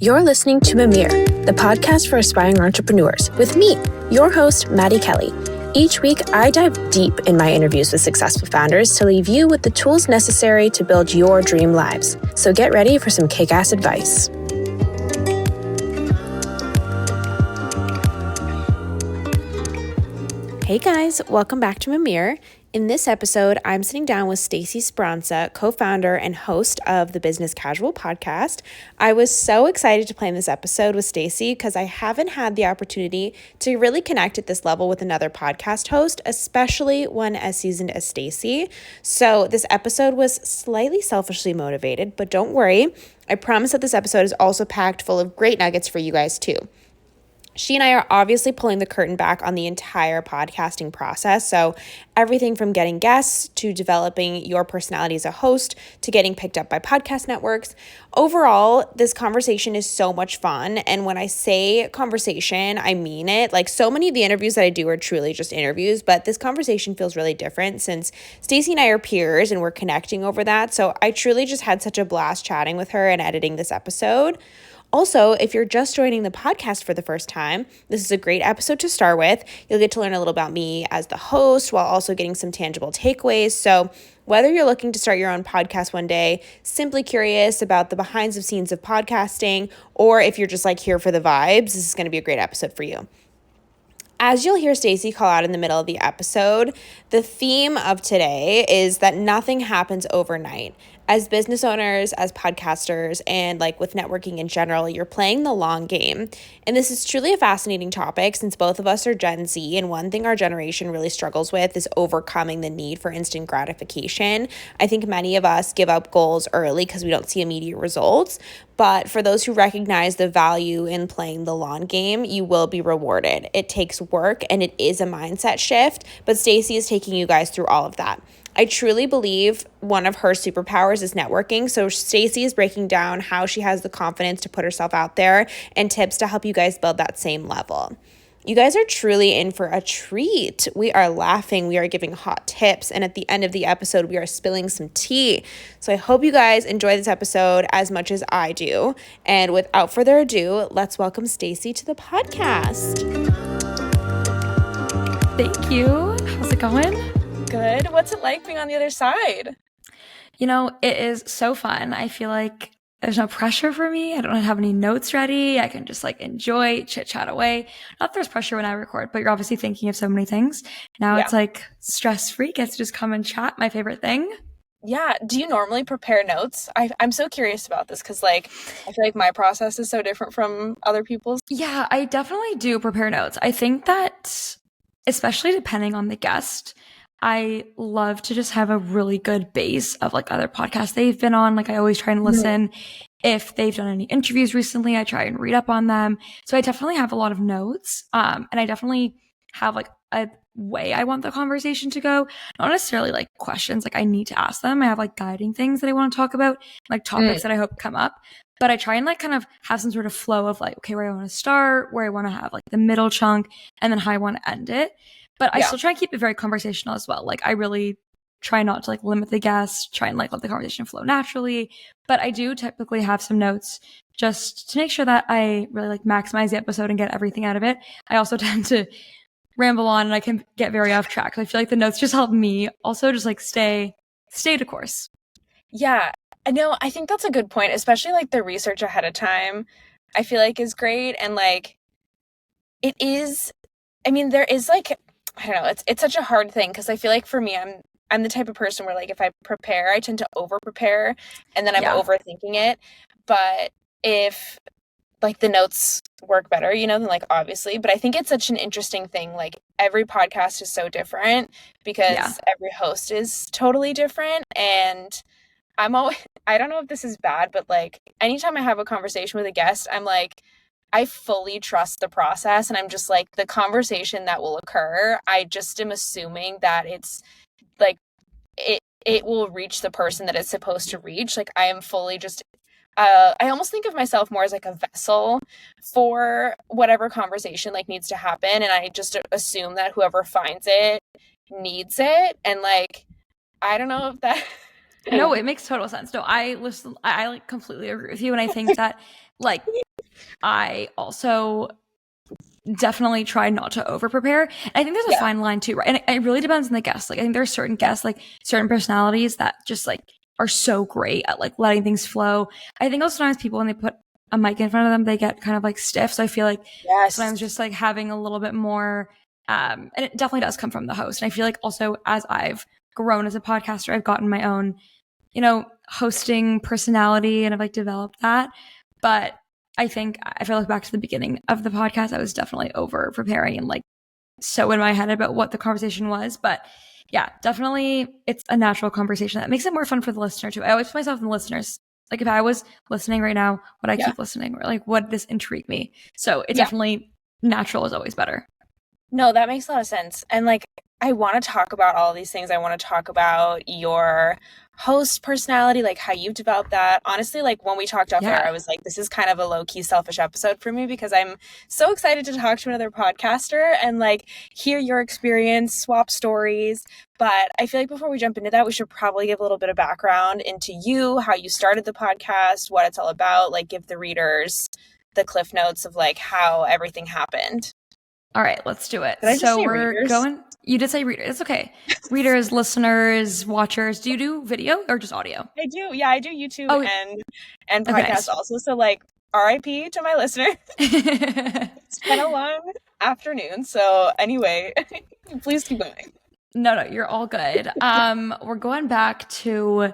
You're listening to Mimir, the podcast for aspiring entrepreneurs, with me, your host, Maddie Kelly. Each week, I dive deep in my interviews with successful founders to leave you with the tools necessary to build your dream lives. So get ready for some kick-ass advice. Hey guys, welcome back to Mimir. In this episode, I'm sitting down with Stacey Speranza, co-founder and host of the Business Casual podcast. I was so excited to plan this episode with Stacey because I haven't had the opportunity to really connect at this level with another podcast host, especially one as seasoned as Stacey. So this episode was slightly selfishly motivated, but don't worry. I promise that this episode is also packed full of great nuggets for you guys too. She and I are obviously pulling the curtain back on the entire podcasting process. So everything from getting guests to developing your personality as a host to getting picked up by podcast networks. Overall, this conversation is so much fun. And when I say conversation, I mean it. Like so many of the interviews that I do are truly just interviews, but this conversation feels really different since Stacey and I are peers and we're connecting over that. So I truly just had such a blast chatting with her and editing this episode. Also, if you're just joining the podcast for the first time, this is a great episode to start with. You'll get to learn a little about me as the host while also getting some tangible takeaways. So whether you're looking to start your own podcast one day, simply curious about the behind the scenes of podcasting, or if you're just like here for the vibes, this is going to be a great episode for you. As you'll hear Stacey call out in the middle of the episode, the theme of today is that nothing happens overnight. As business owners, as podcasters, and like with networking in general, you're playing the long game. And this is truly a fascinating topic since both of us are Gen Z, and one thing our generation really struggles with is overcoming the need for instant gratification. I think many of us give up goals early because we don't see immediate results. But for those who recognize the value in playing the long game, you will be rewarded. It takes work and it is a mindset shift, but Stacey is taking you guys through all of that. I truly believe one of her superpowers is networking. So Stacey is breaking down how she has the confidence to put herself out there and tips to help you guys build that same level. You guys are truly in for a treat. We are laughing, we are giving hot tips, and at the end of the episode, we are spilling some tea. So I hope you guys enjoy this episode as much as I do. And without further ado, let's welcome Stacey to the podcast. Thank you. How's it going? Good. What's it like being on the other side? You know, it is so fun. I feel like there's no pressure for me. I don't have any notes ready. I can just like enjoy, chit chat away. Not that there's pressure when I record, but you're obviously thinking of so many things. Now It's like stress free. Gets to just come and chat. My favorite thing. Yeah. Do you normally prepare notes? I'm so curious about this because like I feel like my process is so different from other people's. Yeah, I definitely do prepare notes. I think that especially depending on the guest, I love to just have a really good base of like other podcasts they've been on. Like I always try and listen. If they've done any interviews recently, I try and read up on them. So I definitely have a lot of notes. And I definitely have like a way I want the conversation to go. Not necessarily like questions like I need to ask them. I have like guiding things that I want to talk about, like topics that I hope come up. But I try and like kind of have some sort of flow of like, okay, where I want to start, where I want to have like the middle chunk, and then how I want to end it. But I still try and keep it very conversational as well. Like I really try not to like limit the guests, try and like let the conversation flow naturally. But I do typically have some notes just to make sure that I really like maximize the episode and get everything out of it. I also tend to ramble on and I can get very off track. I feel like the notes just help me also just like stay the course. Yeah, I know. I think that's a good point, especially like the research ahead of time, I feel like is great. And like it is, I mean, there is like, I don't know, it's such a hard thing because I feel like for me, I'm the type of person where like if I prepare, I tend to over prepare and then I'm overthinking it. But if like the notes work better, you know, then like obviously, but I think it's such an interesting thing. Like every podcast is so different because every host is totally different. And I'm always, I don't know if this is bad, but like anytime I have a conversation with a guest, I'm like, I fully trust the process. And I'm just like, the conversation that will occur, I just am assuming that it's like, it will reach the person that it's supposed to reach. Like I am fully just, I almost think of myself more as like a vessel for whatever conversation like needs to happen. And I just assume that whoever finds it needs it. And like, I don't know if that. No, it makes total sense. No, I like completely agree with you. And I think that like I also definitely try not to over prepare. I think there's a fine line too, right? And it really depends on the guest. Like I think there are certain guests, like certain personalities that just like are so great at like letting things flow. I think also sometimes people when they put a mic in front of them, they get kind of like stiff. So I feel like sometimes just like having a little bit more, and it definitely does come from the host. And I feel like also as I've grown as a podcaster, I've gotten my own, hosting personality and I've like developed that. But I think if I look back to the beginning of the podcast, I was definitely over preparing and like so in my head about what the conversation was. But yeah, definitely it's a natural conversation that makes it more fun for the listener too. I always put myself in the listeners. Like if I was listening right now, would I keep listening? Or like would this intrigue me? So it's definitely natural is always better. No, that makes a lot of sense. And like, I want to talk about all these things. I want to talk about your host personality, like how you've developed that. Honestly, like when we talked off air, I was like, this is kind of a low key selfish episode for me because I'm so excited to talk to another podcaster and like hear your experience, swap stories. But I feel like before we jump into that, we should probably give a little bit of background into you, how you started the podcast, what it's all about, like give the readers the cliff notes of like how everything happened. All right, let's do it. Did I just say readers? You did say readers. It's okay. Readers, listeners, watchers. Do you do video or just audio? I do. Yeah, I do YouTube and podcasts also. So like RIP to my listener. It's been a long afternoon. So anyway, please keep going. No, you're all good. We're going back to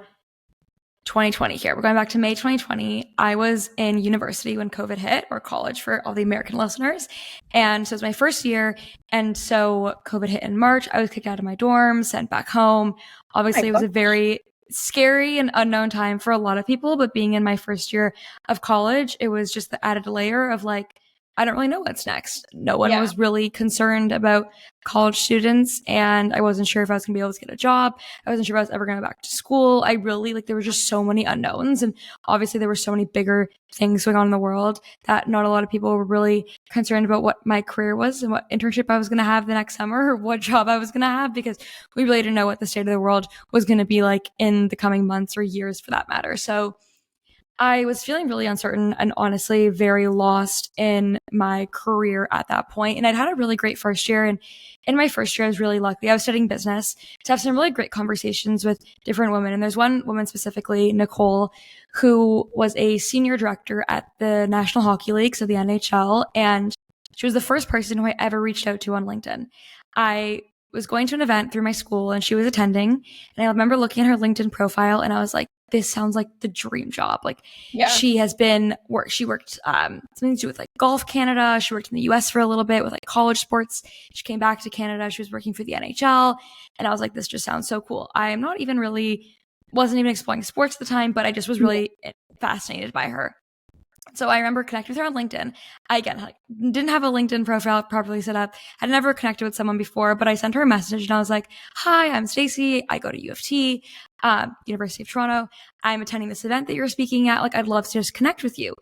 2020 here. We're going back to May 2020. I was in university when COVID hit, or college for all the American listeners. And so it was my first year. And so COVID hit in March. I was kicked out of my dorm, sent back home. Obviously, it was a very scary and unknown time for a lot of people. But being in my first year of college, it was just the added layer of like, I don't really know what's next. No one was really concerned about college students, and I wasn't sure if I was going to be able to get a job. I wasn't sure if I was ever going to go back to school. I really, like, there were just so many unknowns, and obviously there were so many bigger things going on in the world that not a lot of people were really concerned about what my career was and what internship I was going to have the next summer or what job I was going to have, because we really didn't know what the state of the world was going to be like in the coming months or years for that matter. So I was feeling really uncertain and honestly very lost in my career at that point. And I'd had a really great first year. And in my first year, I was really lucky. I was studying business to have some really great conversations with different women. And there's one woman specifically, Nicole, who was a senior director at the National Hockey League, so the NHL. And she was the first person who I ever reached out to on LinkedIn. I was going to an event through my school and she was attending. And I remember looking at her LinkedIn profile and I was like, this sounds like the dream job. Like she has she worked something to do with like Golf Canada. She worked in the US for a little bit with like college sports. She came back to Canada. She was working for the NHL. And I was like, this just sounds so cool. I am not even wasn't even exploring sports at the time, but I just was really fascinated by her. So I remember connecting with her on LinkedIn. I, again, didn't have a LinkedIn profile properly set up. I'd never connected with someone before, but I sent her a message and I was like, hi, I'm Stacey. I go to U of T, University of Toronto. I'm attending this event that you're speaking at. Like, I'd love to just connect with you.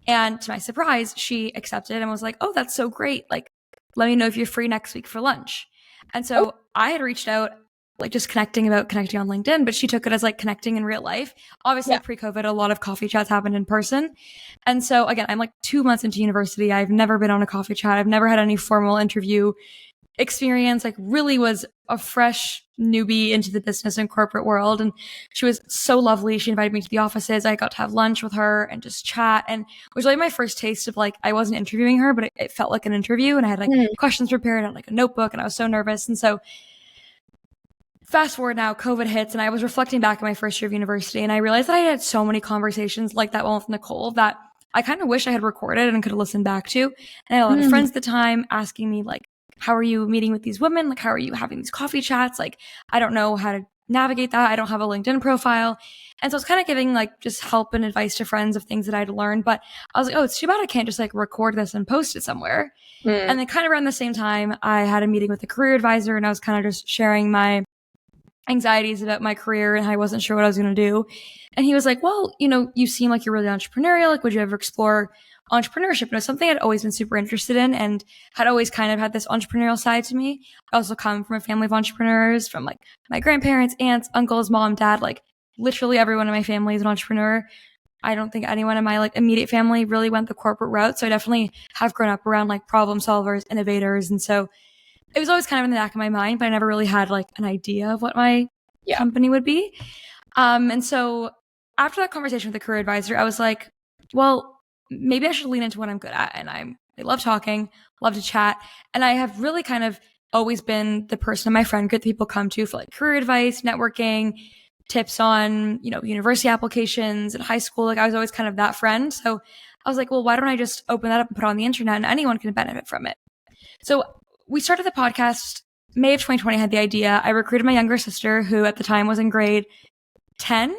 And to my surprise, she accepted and was like, oh, that's so great. Like, let me know if you're free next week for lunch. And so I had reached out, like just connecting on LinkedIn, but she took it as like connecting in real life. Obviously pre-COVID, a lot of coffee chats happened in person. And so again, I'm like 2 months into university. I've never been on a coffee chat. I've never had any formal interview experience, like really was a fresh newbie into the business and corporate world. And she was so lovely. She invited me to the offices. I got to have lunch with her and just chat. And it was really my first taste of like, I wasn't interviewing her, but it felt like an interview. And I had like questions prepared on like a notebook and I was so nervous. And so fast forward now, COVID hits, and I was reflecting back on my first year of university, and I realized that I had so many conversations like that one with Nicole that I kind of wish I had recorded and could have listened back to. And I had a lot of friends at the time asking me, like, how are you meeting with these women? Like, how are you having these coffee chats? Like, I don't know how to navigate that. I don't have a LinkedIn profile. And so I was kind of giving like just help and advice to friends of things that I'd learned. But I was like, oh, it's too bad I can't just like record this and post it somewhere. And then kind of around the same time, I had a meeting with a career advisor, and I was kind of just sharing my anxieties about my career and how I wasn't sure what I was going to do. And he was like, well, you seem like you're really entrepreneurial. Like, would you ever explore entrepreneurship? And it was something I'd always been super interested in and had always kind of had this entrepreneurial side to me. I also come from a family of entrepreneurs, from like my grandparents, aunts, uncles, mom, dad, like literally everyone in my family is an entrepreneur. I don't think anyone in my like immediate family really went the corporate route. So I definitely have grown up around like problem solvers, innovators. And so it was always kind of in the back of my mind, but I never really had like an idea of what my company would be. And so after that conversation with the career advisor, I was like, well, maybe I should lean into what I'm good at. And I love talking, love to chat. And I have really kind of always been the person in my friend group that people come to for like career advice, networking, tips on, you know, university applications in high school. Like I was always kind of that friend. So I was like, well, why don't I just open that up and put it on the internet and anyone can benefit from it? So we started the podcast May of 2020, had the idea. I recruited my younger sister, who at the time was in grade 10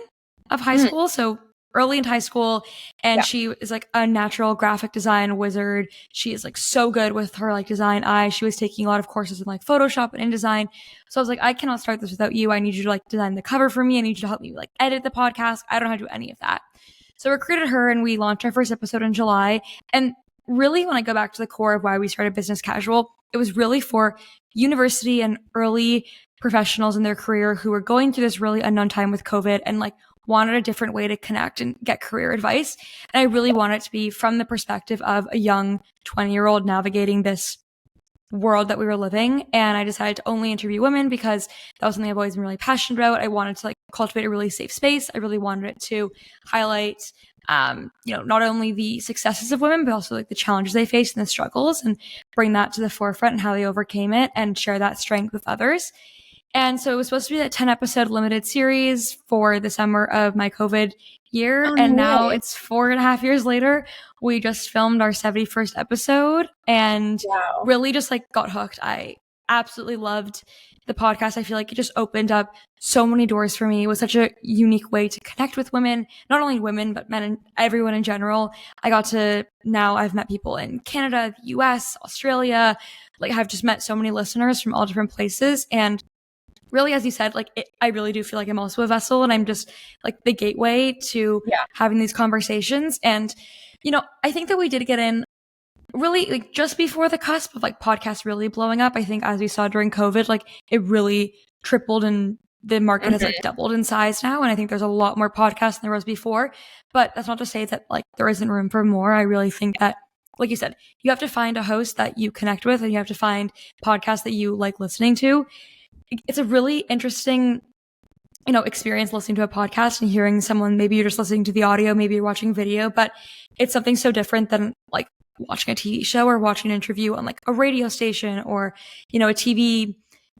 of high school. So early into high school. And she is like a natural graphic design wizard. She is like so good with her like design eye. She was taking a lot of courses in like Photoshop and InDesign. So I was like, I cannot start this without you. I need you to like design the cover for me. I need you to help me like edit the podcast. I don't know how to do any of that. So I recruited her and we launched our first episode in July. And really, when I go back to the core of why we started Business Casual, it was really for university and early professionals in their career who were going through this really unknown time with COVID and like wanted a different way to connect and get career advice. And I really wanted it to be from the perspective of a young 20-year-old navigating this world that we were living. And I decided to only interview women because that was something I've always been really passionate about. I wanted to like cultivate a really safe space. I really wanted it to highlight not only the successes of women, but also like the challenges they face and the struggles, and bring that to the forefront and how they overcame it and share that strength with others. And so it was supposed to be a 10 episode limited series for the summer of my COVID year. And now it's 4.5 years later. We just filmed our 71st episode and really just like got hooked. I absolutely loved the podcast. I feel like it just opened up so many doors for me. It was such a unique way to connect with women, not only women, but men and everyone in general. I've met people in Canada, the US, Australia. Like I've just met so many listeners from all different places. And really, as you said, I really do feel like I'm also a vessel and I'm just like the gateway to having these conversations. And, I think that we did get in really like just before the cusp of like podcasts really blowing up. I think as we saw during COVID, like it really tripled and the market has like doubled in size now. And I think there's a lot more podcasts than there was before, but that's not to say that like there isn't room for more. I really think that, like you said, you have to find a host that you connect with and you have to find podcasts that you like listening to. It's a really interesting, experience listening to a podcast and hearing someone. Maybe you're just listening to the audio, maybe you're watching video, but it's something so different than like watching a TV show or watching an interview on like a radio station or, a TV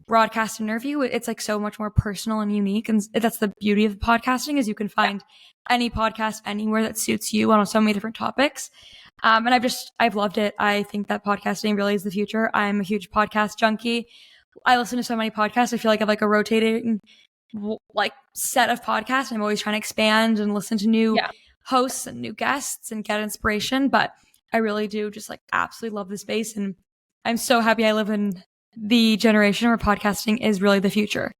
broadcast interview. It's like so much more personal and unique. And that's the beauty of podcasting is you can find any podcast anywhere that suits you on so many different topics. And I've loved it. I think that podcasting really is the future. I'm a huge podcast junkie. I listen to so many podcasts. I feel like I have like a rotating like set of podcasts. I'm always trying to expand and listen to new hosts and new guests and get inspiration. But I really do just like absolutely love the space. And I'm so happy I live in the generation where podcasting is really the future.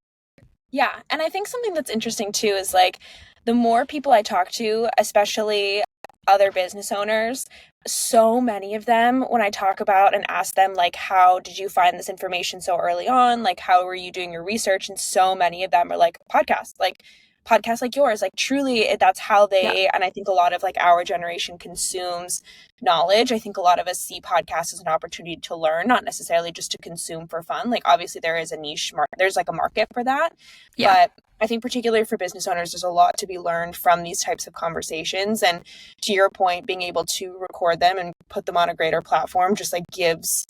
Yeah. And I think something that's interesting too is like the more people I talk to, especially other business owners, so many of them, when I talk about and ask them like, how did you find this information so early on? Like, how were you doing your research? And so many of them are like podcasts like yours, like truly that's how they, and I think a lot of like our generation consumes knowledge. I think a lot of us see podcasts as an opportunity to learn, not necessarily just to consume for fun. Like obviously there is a niche market, there's like a market for that. But I think particularly for business owners, there's a lot to be learned from these types of conversations. And to your point, being able to record them and put them on a greater platform just like gives,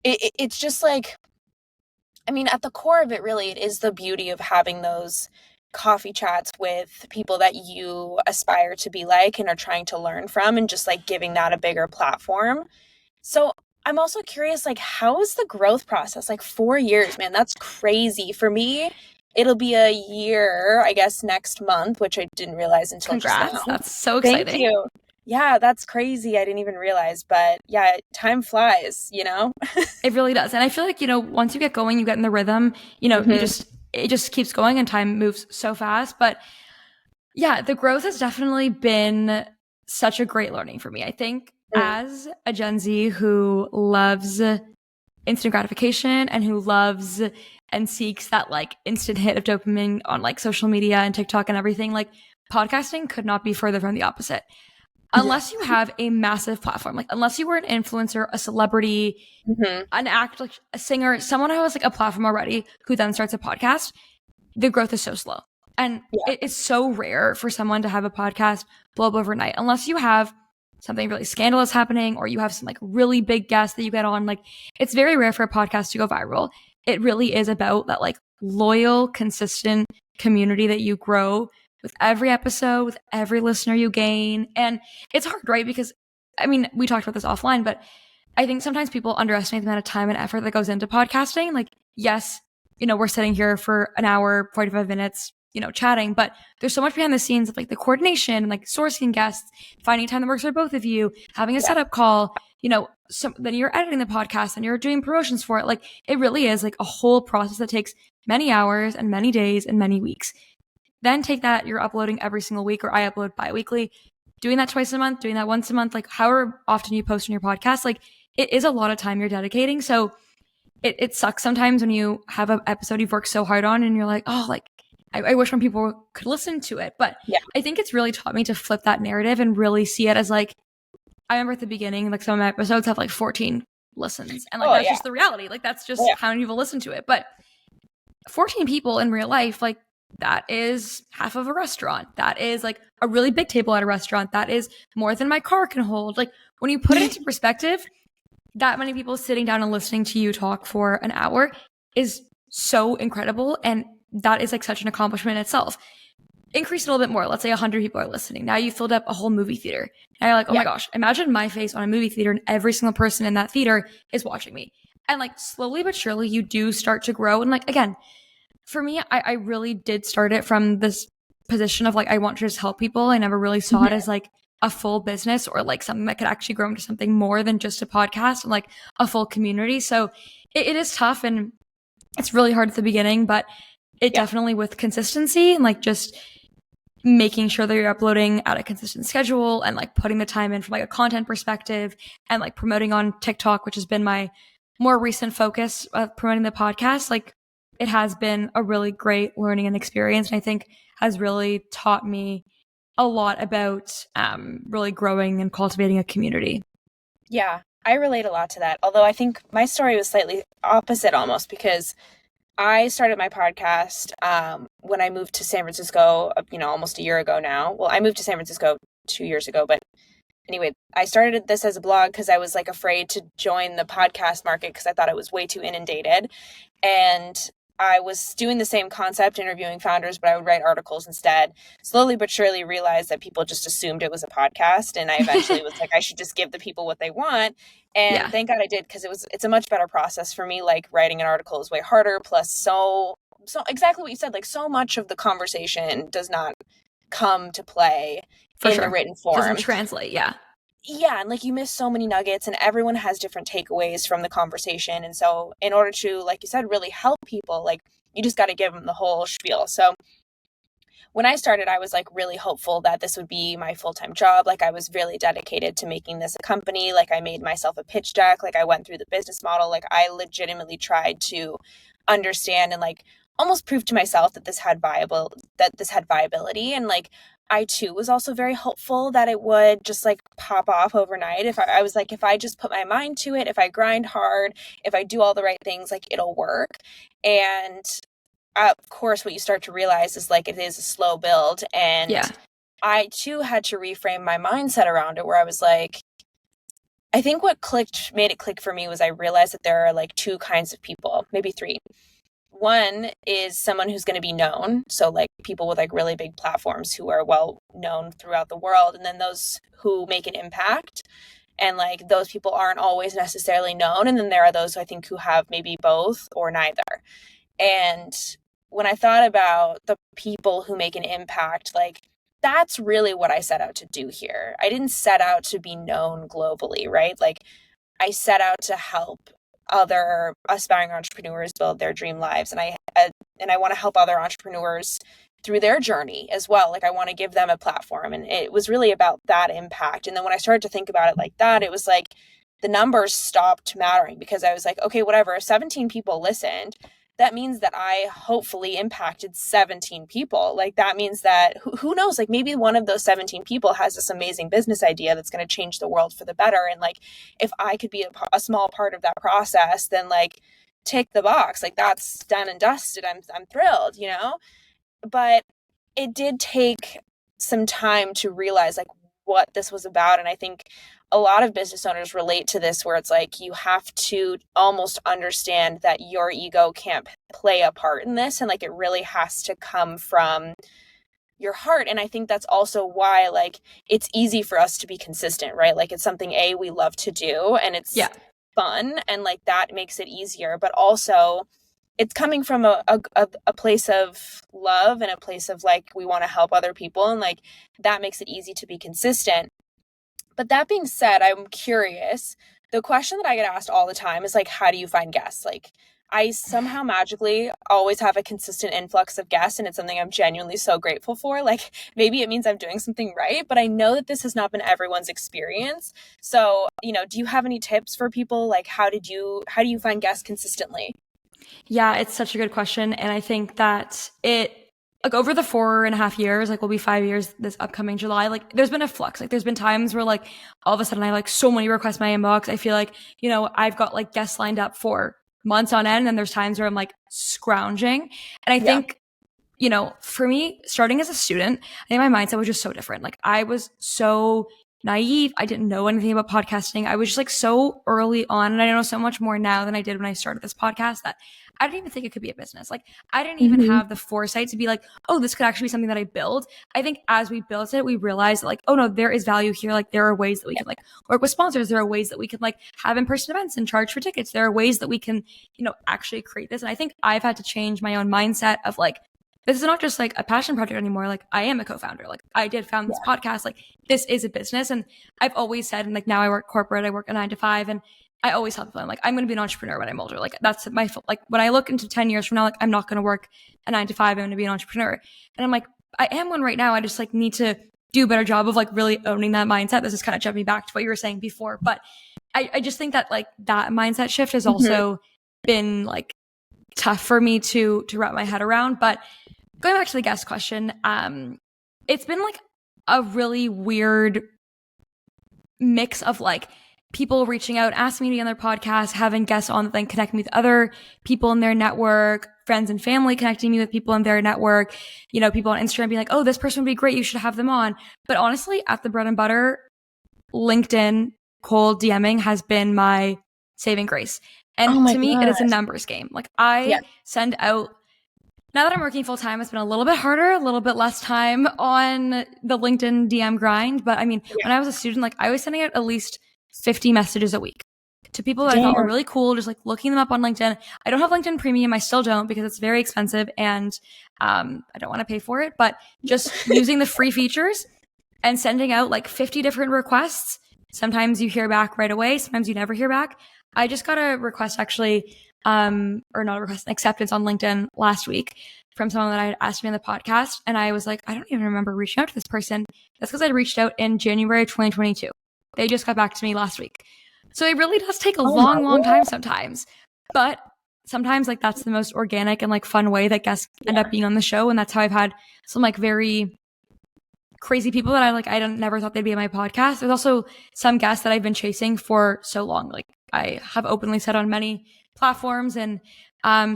it's just like, I mean, at the core of it, really, it is the beauty of having those coffee chats with people that you aspire to be like and are trying to learn from, and just like giving that a bigger platform. So I'm also curious, like, how is the growth process? Like 4 years, man, that's crazy. For me, it'll be a year, I guess, next month, which I didn't realize until Congrats. just now. That's so exciting. Thank you. Yeah, that's crazy. I didn't even realize, but yeah, time flies, It really does. And I feel like, once you get going, you get in the rhythm, it just keeps going and time moves so fast. But yeah, the growth has definitely been such a great learning for me. I think as a Gen Z who loves instant gratification and who loves and seeks that like instant hit of dopamine on like social media and TikTok and everything, like podcasting could not be further from the opposite. Unless you have a massive platform, like unless you were an influencer, a celebrity, an actor, like a singer, someone who has like a platform already who then starts a podcast, the growth is so slow. And it's so rare for someone to have a podcast blow up overnight, unless you have something really scandalous happening or you have some like really big guests that you get on. Like, it's very rare for a podcast to go viral. It really is about that like loyal, consistent community that you grow with every episode, with every listener you gain. And it's hard, right? Because I mean, we talked about this offline, but I think sometimes people underestimate the amount of time and effort that goes into podcasting. Like, yes, you know, we're sitting here for an hour, 45 minutes, you know, chatting, but there's so much behind the scenes of like the coordination and like sourcing guests, finding time that works for both of you, having a setup call, you know, then you're editing the podcast and you're doing promotions for it. Like, it really is like a whole process that takes many hours and many days and many weeks. Then take that, you're uploading every single week, or I upload bi-weekly, doing that twice a month, doing that once a month, like however often you post on your podcast, like it is a lot of time you're dedicating. So it sucks sometimes when you have an episode you've worked so hard on and you're like, oh, like I wish more people could listen to it. But I think it's really taught me to flip that narrative and really see it as like, I remember at the beginning, like some of my episodes have like 14 listens. And like that's just the reality. Like that's just how many people listen to it. But 14 people in real life, like that is half of a restaurant. That is like a really big table at a restaurant. That is more than my car can hold. Like when you put it into perspective, that many people sitting down and listening to you talk for an hour is so incredible. And that is like such an accomplishment in itself. Increase it a little bit more. Let's say 100 people are listening. Now you filled up a whole movie theater. Now you're like, oh my gosh, imagine my face on a movie theater and every single person in that theater is watching me. And like slowly but surely you do start to grow. And like, again, for me, I really did start it from this position of like, I want to just help people. I never really saw it as like a full business or like something that could actually grow into something more than just a podcast and like a full community. So it is tough and it's really hard at the beginning, but it definitely with consistency and like just making sure that you're uploading at a consistent schedule and like putting the time in from like a content perspective and like promoting on TikTok, which has been my more recent focus of promoting the podcast. Like it has been a really great learning and experience. And I think has really taught me a lot about really growing and cultivating a community. Yeah, I relate a lot to that. Although I think my story was slightly opposite almost because I started my podcast when I moved to San Francisco, almost a year ago now. Well, I moved to San Francisco 2 years ago, but anyway, I started this as a blog because I was like afraid to join the podcast market because I thought it was way too inundated. And I was doing the same concept, interviewing founders, but I would write articles instead. Slowly but surely realized that people just assumed it was a podcast. And I eventually was like, I should just give the people what they want. And thank God I did, because it's a much better process for me. Like writing an article is way harder. Plus so exactly what you said, like so much of the conversation does not come to play in the written form. Doesn't translate. Yeah. Yeah, and like you miss so many nuggets and everyone has different takeaways from the conversation. And so in order to, like you said, really help people, like you just got to give them the whole spiel. So when I started, I was like really hopeful that this would be my full-time job. Like I was really dedicated to making this a company. Like I made myself a pitch deck. Like I went through the business model. Like I legitimately tried to understand and like almost prove to myself that this had viability. And like I too was also very hopeful that it would just like pop off overnight. If I was like, if I just put my mind to it, if I grind hard, if I do all the right things, like it'll work. And of course, what you start to realize is like it is a slow build. And I too had to reframe my mindset around it, where I was like, I think what made it click for me was I realized that there are like two kinds of people, maybe three. One is someone who's going to be known. So like people with like really big platforms who are well known throughout the world. And then those who make an impact. And like those people aren't always necessarily known. And then there are those, I think, who have maybe both or neither. And when I thought about the people who make an impact, like that's really what I set out to do here. I didn't set out to be known globally, right? Like I set out to help other aspiring entrepreneurs build their dream lives. And I want to help other entrepreneurs through their journey as well. Like I want to give them a platform. And it was really about that impact. And then when I started to think about it like that, it was like the numbers stopped mattering, because I was like, okay, whatever, if 17 people listened, that means that I hopefully impacted 17 people. Like that means that who knows, like maybe one of those 17 people has this amazing business idea that's going to change the world for the better. And like, if I could be a small part of that process, then like tick the box, like that's done and dusted. I'm thrilled, you know? But it did take some time to realize like what this was about. And I think a lot of business owners relate to this, where it's like you have to almost understand that your ego can't play a part in this, and like it really has to come from your heart. And I think that's also why like it's easy for us to be consistent, right? Like it's something we love to do, and it's fun, and like that makes it easier. But also it's coming from a place of love and a place of like we want to help other people, and like that makes it easy to be consistent. But that being said, I'm curious. The question that I get asked all the time is like, how do you find guests? Like I somehow magically always have a consistent influx of guests, and it's something I'm genuinely so grateful for. Like maybe it means I'm doing something right, but I know that this has not been everyone's experience. So, you know, do you have any tips for people? Like how do you find guests consistently? Yeah, it's such a good question. And I think that like over the 4.5 years, like will be 5 years this upcoming July, like there's been a flux. Like there's been times where like all of a sudden I have like so many requests in my inbox. I feel like, you know, I've got like guests lined up for months on end. And there's times where I'm like scrounging. And I think, you know, for me, starting as a student, I think my mindset was just so different. Like I was so naive. I didn't know anything about podcasting. I was just like so early on, and I know so much more now than I did when I started this podcast, that I didn't even think it could be a business. Like I didn't even have the foresight to be like, oh, this could actually be something that I build. I think as we built it, we realized that like, oh no, there is value here. Like there are ways that we can like work with sponsors. There are ways that we can like have in-person events and charge for tickets. There are ways that we can, you know, actually create this. And I think I've had to change my own mindset of like, this is not just like a passion project anymore. Like I am a co-founder. Like I did found this podcast. Like this is a business. And I've always said, and like now I work corporate, I work a 9 to 5, and I always tell them like, I'm going to be an entrepreneur when I'm older. Like that's my, like when I look into 10 years from now, like I'm not going to work a 9 to 5. I'm going to be an entrepreneur. And I'm like, I am one right now. I just like need to do a better job of like really owning that mindset. This is kind of jumping back to what you were saying before, but I just think that like that mindset shift has also been like tough for me to wrap my head around. But going back to the guest question, it's been like a really weird mix of like people reaching out, asking me to be on their podcast, having guests on that then connect me with other people in their network, friends and family connecting me with people in their network, you know, people on Instagram being like, oh, this person would be great, you should have them on. But honestly, at the bread and butter, LinkedIn cold DMing has been my saving grace. And to me, it is a numbers game. Like I send out, now that I'm working full time, it's been a little bit harder, a little bit less time on the LinkedIn DM grind. But I mean, when I was a student, like I was sending out at least 50 messages a week to people that I thought were really cool, just like looking them up on LinkedIn. I don't have LinkedIn Premium. I still don't, because it's very expensive and I don't want to pay for it, but just using the free features and sending out like 50 different requests. Sometimes you hear back right away. Sometimes you never hear back. I just got a request actually, or not a request, an acceptance on LinkedIn last week from someone that I had asked me on the podcast. And I was like, I don't even remember reaching out to this person. That's because I reached out in January 2022. They just got back to me last week. So it really does take a long time sometimes. But sometimes like that's the most organic and like fun way that guests end up being on the show. And that's how I've had some like very crazy people that I never thought they'd be on my podcast. There's also some guests that I've been chasing for so long. Like I have openly said on many platforms and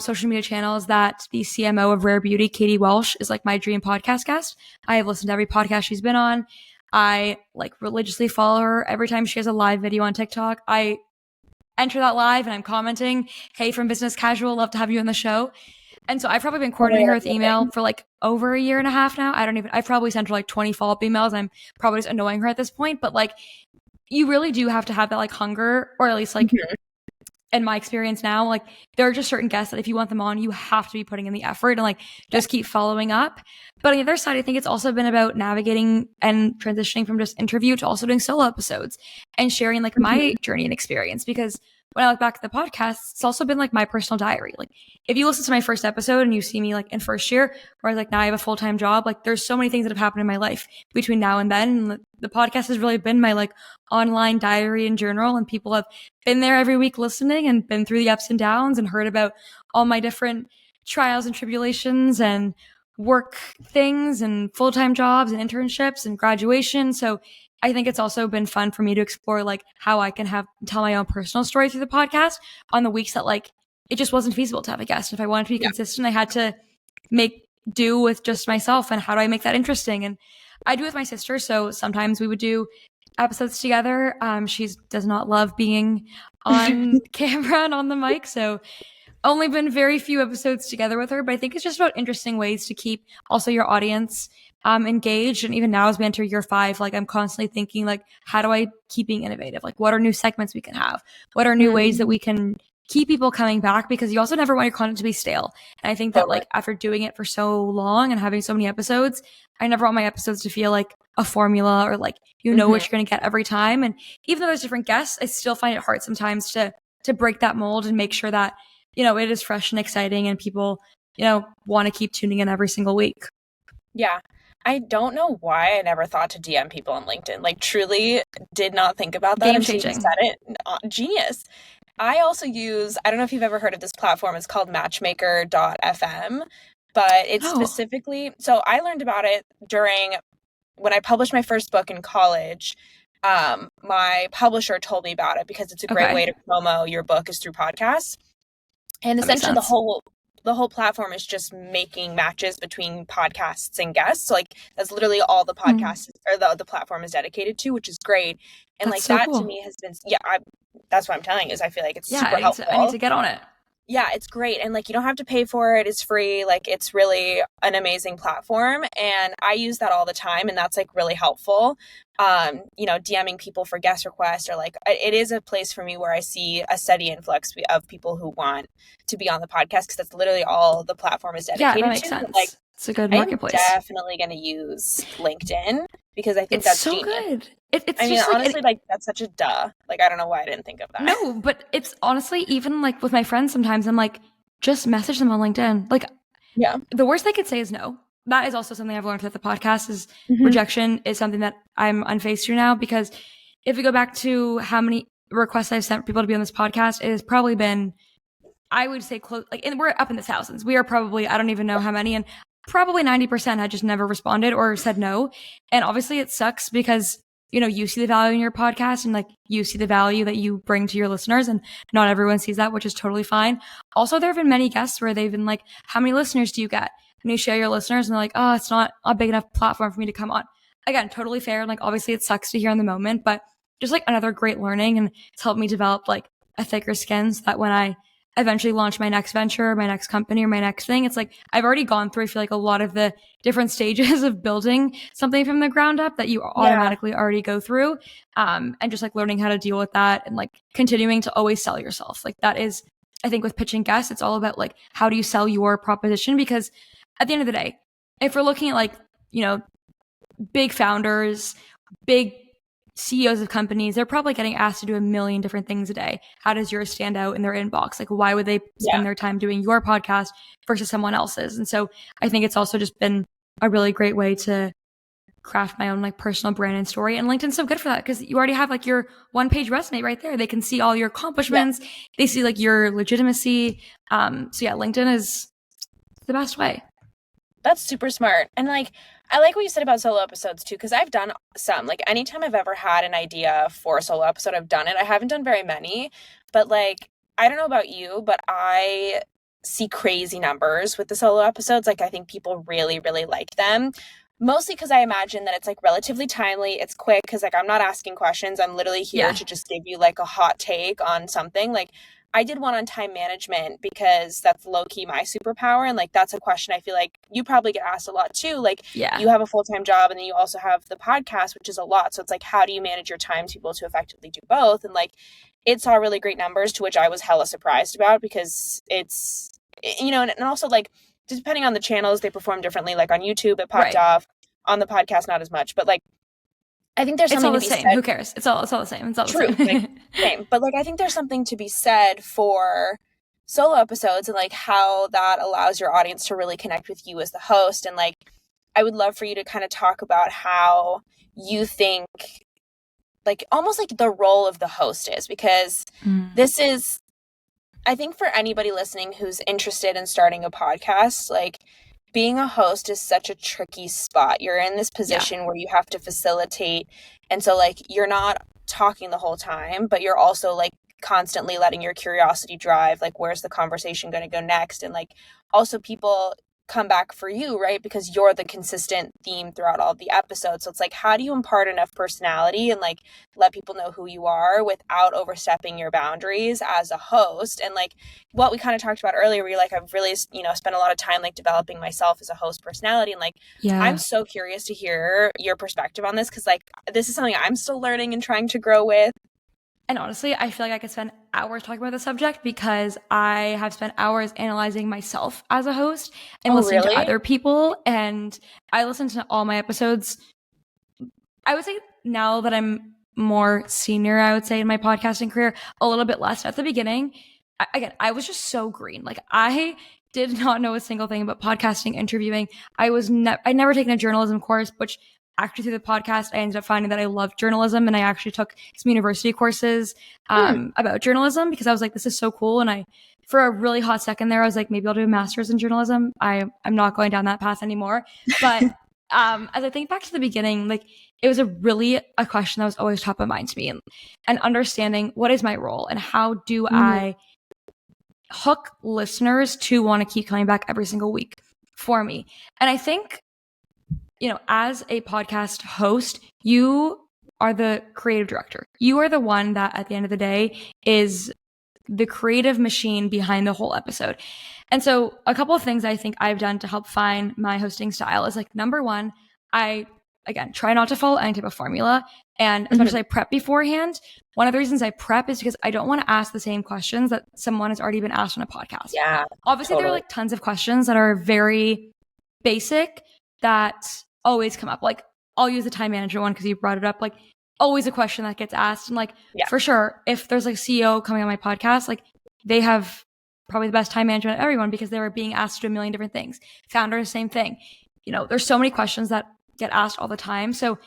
social media channels that the CMO of Rare Beauty, Katie Welsh, is like my dream podcast guest. I have listened to every podcast she's been on. I like religiously follow her every time she has a live video on TikTok. I enter that live and I'm commenting, hey, from Business Casual, love to have you on the show. And so I've probably been coordinating her with email for like over 1.5 years now. I've probably sent her like 20 follow-up emails. I'm probably just annoying her at this point, but like you really do have to have that like hunger, or at least like in my experience now, like there are just certain guests that if you want them on, you have to be putting in the effort and like just keep following up. But on the other side, I think it's also been about navigating and transitioning from just interview to also doing solo episodes and sharing like my journey and experience, because when I look back at the podcast, it's also been like my personal diary. Like if you listen to my first episode and you see me like in first year, where I was like, now I have a full-time job, like there's so many things that have happened in my life between now and then. And the podcast has really been my like online diary and journal, and people have been there every week listening and been through the ups and downs and heard about all my different trials and tribulations and work things and full-time jobs and internships and graduation. So I think it's also been fun for me to explore like how I can tell my own personal story through the podcast on the weeks that like it just wasn't feasible to have a guest. If I wanted to be consistent, I had to make do with just myself. And how do I make that interesting? And I do with my sister. So sometimes we would do episodes together. She does not love being on camera and on the mic. So only been very few episodes together with her, but I think it's just about interesting ways to keep also your audience engaged. And even now as we enter year 5, like I'm constantly thinking like, how do I keep being innovative? Like what are new segments we can have? What are new ways that we can keep people coming back? Because you also never want your content to be stale. And I think that like after doing it for so long and having so many episodes, I never want my episodes to feel like a formula or like, you know, what you're going to get every time. And even though there's different guests, I still find it hard sometimes to break that mold and make sure that, you know, it is fresh and exciting and people, you know, want to keep tuning in every single week. Yeah. I don't know why I never thought to DM people on LinkedIn. Like truly did not think about that. Game changing. Said it. Genius. I also use, I don't know if you've ever heard of this platform. It's called matchmaker.fm, but it's specifically, so I learned about it when I published my first book in college. My publisher told me about it because it's a great way to promo your book is through podcasts. And essentially the whole platform is just making matches between podcasts and guests. So like that's literally all the podcasts or the platform is dedicated to, which is great. And that's like so that cool. To me has been, that's what I'm telling you is I feel like it's super helpful. I need to get on it. Yeah, it's great. And like, you don't have to pay for it. It's free. Like it's really an amazing platform. And I use that all the time. And that's like really helpful. You know, DMing people for guest requests or like, it is a place for me where I see a steady influx of people who want to be on the podcast. Cause that's literally all the platform is dedicated to. Yeah, that makes sense. Like, it's a good marketplace. I'm definitely going to use LinkedIn because I think that's so genius. Good. I mean, honestly, like that's such a duh. Like, I don't know why I didn't think of that. No, but it's honestly, even like with my friends, sometimes I'm like, just message them on LinkedIn. Like, yeah, the worst they could say is no. That is also something I've learned with the podcast is rejection is something that I'm unfazed to now, because if we go back to how many requests I've sent people to be on this podcast, it has probably been, I would say close, like, and we're up in the thousands. We are probably, I don't even know how many, and probably 90% had just never responded or said no. And obviously it sucks because, you know, you see the value in your podcast and like you see the value that you bring to your listeners, and not everyone sees that, which is totally fine. Also, there have been many guests where they've been like, how many listeners do you get? And you share your listeners and they're like, oh, it's not a big enough platform for me to come on. Again, totally fair. Like obviously it sucks to hear in the moment, but just like another great learning, and it's helped me develop like a thicker skin so that when I eventually launch my next venture, my next company, or my next thing, it's like I've already gone through, I feel like, a lot of the different stages of building something from the ground up that you automatically already go through. And just like learning how to deal with that and like continuing to always sell yourself. Like that is, I think with pitching guests, it's all about like, how do you sell your proposition? Because at the end of the day, if we're looking at like, you know, big founders, big CEOs of companies, they're probably getting asked to do a million different things a day. How does yours stand out in their inbox? Like, why would they spend their time doing your podcast versus someone else's? And so I think it's also just been a really great way to craft my own like personal brand and story. And LinkedIn's so good for that because you already have like your 1-page resume right there. They can see all your accomplishments. They see like your legitimacy. So yeah, LinkedIn is the best way. That's super smart. And like, I like what you said about solo episodes too, because I've done some. Like anytime I've ever had an idea for a solo episode, I've done it. I haven't done very many, but like, I don't know about you, but I see crazy numbers with the solo episodes. Like I think people really, really like them. Mostly because I imagine that it's like relatively timely. It's quick because like I'm not asking questions. I'm literally here to just give you like a hot take on something. Like I did one on time management because that's low-key my superpower. And like, that's a question I feel like you probably get asked a lot too. Like you have a full-time job and then you also have the podcast, which is a lot. So it's like, how do you manage your time to be able to effectively do both? And like, it saw really great numbers, to which I was hella surprised about because it's, you know, and also like, depending on the channels, they perform differently. Like on YouTube, it popped off. On the podcast, not as much. But like, I think there's It's something all to the be same. said. Who cares? It's all the same. It's all True, the like, same. same. But like I think there's something to be said for solo episodes and like how that allows your audience to really connect with you as the host. And like I would love for you to kind of talk about how you think like almost like the role of the host is, because this is, I think for anybody listening who's interested in starting a podcast, like being a host is such a tricky spot. You're in this position where you have to facilitate. And so like you're not talking the whole time, but you're also like constantly letting your curiosity drive, like where's the conversation going to go next? And like also people come back for you, right? Because you're the consistent theme throughout all of the episodes. So it's like, how do you impart enough personality and like let people know who you are without overstepping your boundaries as a host? And like what we kind of talked about earlier, where you're like, I've really, you know, spent a lot of time like developing myself as a host personality. And like, I'm so curious to hear your perspective on this, because like this is something I'm still learning and trying to grow with. And honestly, I feel like I could spend hours talking about the subject because I have spent hours analyzing myself as a host and listening to other people. And I listen to all my episodes. I would say now that I'm more senior, I would say in my podcasting career, a little bit less. At the beginning, I was just so green. Like I did not know a single thing about podcasting, interviewing. I'd never taken a journalism course, which actually through the podcast, I ended up finding that I loved journalism, and I actually took some university courses about journalism because I was like, this is so cool. And for a really hot second there, I was like, maybe I'll do a master's in journalism. I'm not going down that path anymore. But as I think back to the beginning, like it was a question that was always top of mind to me, and understanding what is my role and how do I hook listeners to want to keep coming back every single week for me. And I think, you know, as a podcast host, you are the creative director. You are the one that at the end of the day is the creative machine behind the whole episode. And so a couple of things I think I've done to help find my hosting style is like, number one, I, again, try not to follow any type of formula. And as much as I prep beforehand, one of the reasons I prep is because I don't want to ask the same questions that someone has already been asked on a podcast. Yeah. Obviously, there are like tons of questions that are very basic that always come up. Like I'll use the time manager one because you brought it up. Like always a question that gets asked. And like, for sure, if there's like CEO coming on my podcast, like they have probably the best time management of everyone because they were being asked to do a million different things. Founder, same thing. You know, there's so many questions that get asked all the time. So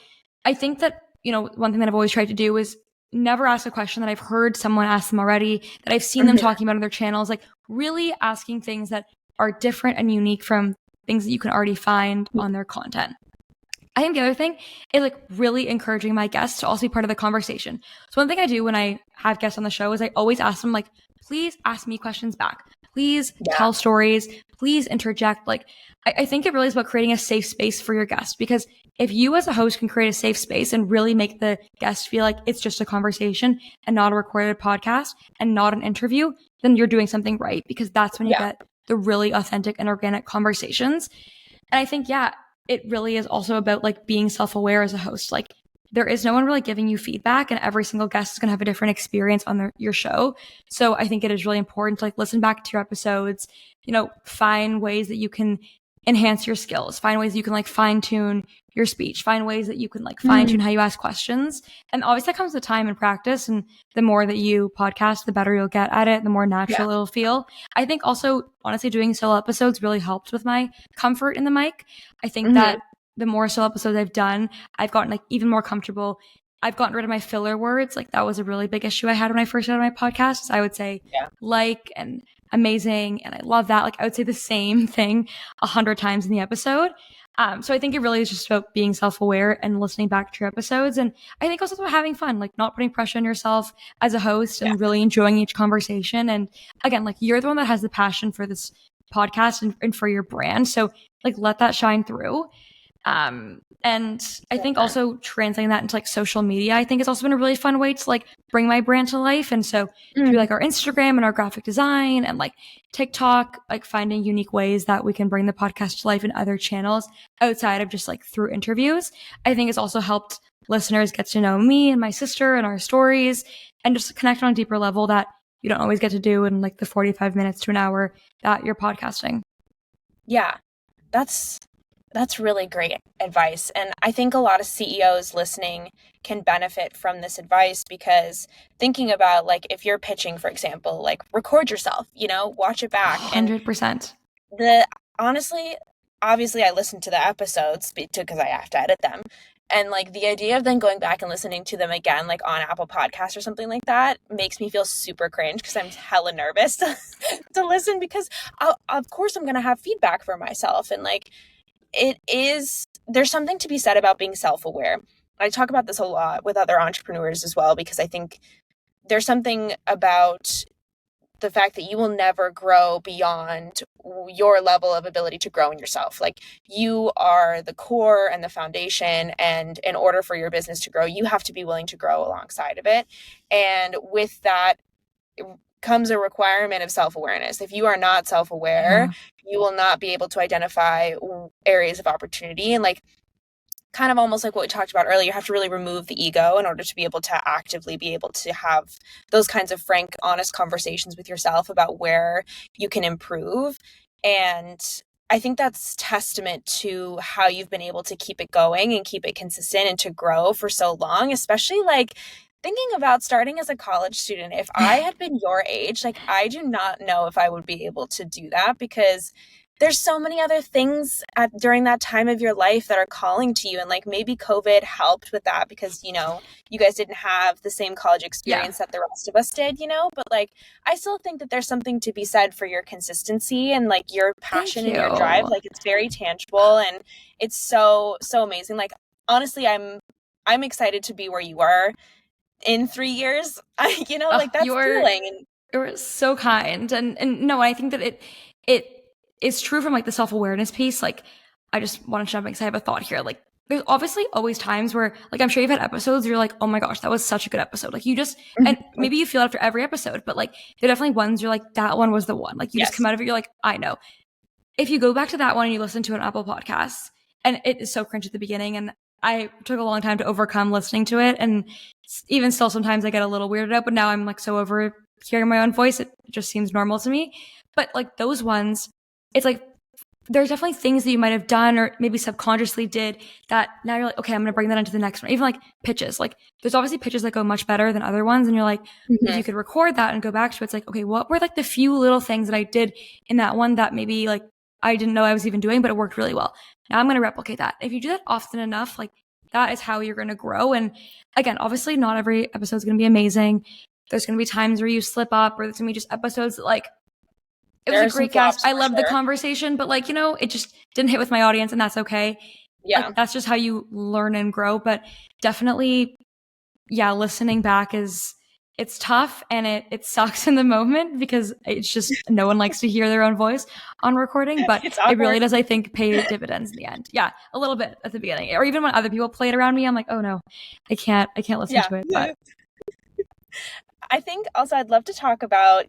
I think that, you know, one thing that I've always tried to do is never ask a question that I've heard someone ask them already, that I've seen them talking about on their channels, like really asking things that are different and unique from things that you can already find on their content. I think the other thing is like really encouraging my guests to also be part of the conversation. So one thing I do when I have guests on the show is I always ask them like, please ask me questions back. Please tell stories. Please interject. Like I think it really is about creating a safe space for your guest, because if you as a host can create a safe space and really make the guest feel like it's just a conversation and not a recorded podcast and not an interview, then you're doing something right, because that's when you get the really authentic and organic conversations. And I think, it really is also about like being self-aware as a host. Like there is no one really giving you feedback, and every single guest is going to have a different experience on your show. So I think it is really important to like listen back to your episodes, you know, find ways that you can enhance your skills, find ways you can like fine tune your speech, find ways that you can like fine tune how you ask questions. And obviously that comes with time and practice. And the more that you podcast, the better you'll get at it, the more natural it'll feel. I think also, honestly, doing solo episodes really helped with my comfort in the mic. I think that the more solo episodes I've done, I've gotten like even more comfortable. I've gotten rid of my filler words. Like that was a really big issue I had when I first started my podcast. I would say like and amazing, and I love that. Like I would say the same thing 100 times in the episode. So I think it really is just about being self-aware and listening back to your episodes. And I think also about having fun, like not putting pressure on yourself as a host and really enjoying each conversation. And again, like you're the one that has the passion for this podcast and for your brand. So like let that shine through. And I think also translating that into like social media, I think it's also been a really fun way to like bring my brand to life. And so through like our Instagram and our graphic design and like TikTok, like finding unique ways that we can bring the podcast to life in other channels outside of just like through interviews, I think it's also helped listeners get to know me and my sister and our stories and just connect on a deeper level that you don't always get to do in like the 45 minutes to an hour that you're podcasting. Yeah, that's That's really great advice. And I think a lot of CEOs listening can benefit from this advice, because thinking about, like, if you're pitching, for example, like, record yourself, watch it back. And 100%. honestly, obviously I listen to the episodes because I have to edit them. And like the idea of then going back and listening to them again, like on Apple Podcasts or something like that, makes me feel super cringe, because I'm hella nervous to listen, because of course I'm going to have feedback for myself. And like, there's something to be said about being self-aware. I talk about this a lot with other entrepreneurs as well, because I think there's something about the fact that you will never grow beyond your level of ability to grow in yourself. Like, you are the core and the foundation, and in order for your business to grow, you have to be willing to grow alongside of it. And with that comes a requirement of self-awareness. If you are not self-aware, you will not be able to identify areas of opportunity. And like, kind of almost like what we talked about earlier, you have to really remove the ego in order to be able to actively be able to have those kinds of frank, honest conversations with yourself about where you can improve. And I think that's testament to how you've been able to keep it going and keep it consistent and to grow for so long, especially like thinking about starting as a college student. If I had been your age, like, I do not know if I would be able to do that, because there's so many other things during that time of your life that are calling to you. And like, maybe COVID helped with that, because, you guys didn't have the same college experience that the rest of us did, but like, I still think that there's something to be said for your consistency and like your passion and your drive. Like, it's very tangible, and it's so, so amazing. Like, honestly, I'm excited to be where you are in 3 years. Like, that's thrilling. And you're so kind. And no, I think that it is true from like the self-awareness piece. Like, I just want to jump in because I have a thought here. Like, there's obviously always times where, like, I'm sure you've had episodes where you're like, oh my gosh, that was such a good episode. Like, you just, and maybe you feel it after every episode, but like, there are definitely ones you're like, that one was the one. Like, you just come out of it, you're like, I know. If you go back to that one and you listen to an Apple podcast, and it is so cringe at the beginning, and I took a long time to overcome listening to it, and even still sometimes I get a little weirded out, but now I'm like so over hearing my own voice, it just seems normal to me. But like, those ones, it's like, there's definitely things that you might have done or maybe subconsciously did that now you're like, okay, I'm going to bring that into the next one. Even like pitches, like there's obviously pitches that go much better than other ones. And you're like, if you could record that and go back to it, it's like, okay, what were like the few little things that I did in that one that maybe like I didn't know I was even doing, but it worked really well. Now I'm going to replicate that. If you do that often enough, like that is how you're going to grow. And again, obviously not every episode is going to be amazing. There's going to be times where you slip up, or there's going to be just episodes that like, it was a great guest. I loved the conversation, but like, it just didn't hit with my audience, and that's okay. Yeah. Like, that's just how you learn and grow. But definitely, yeah, listening back it's tough, and it sucks in the moment, because it's just, no one likes to hear their own voice on recording, but it really does, I think, pay dividends in the end. Yeah. A little bit at the beginning, or even when other people play it around me, I'm like, oh no, I can't listen to it. But I think also I'd love to talk about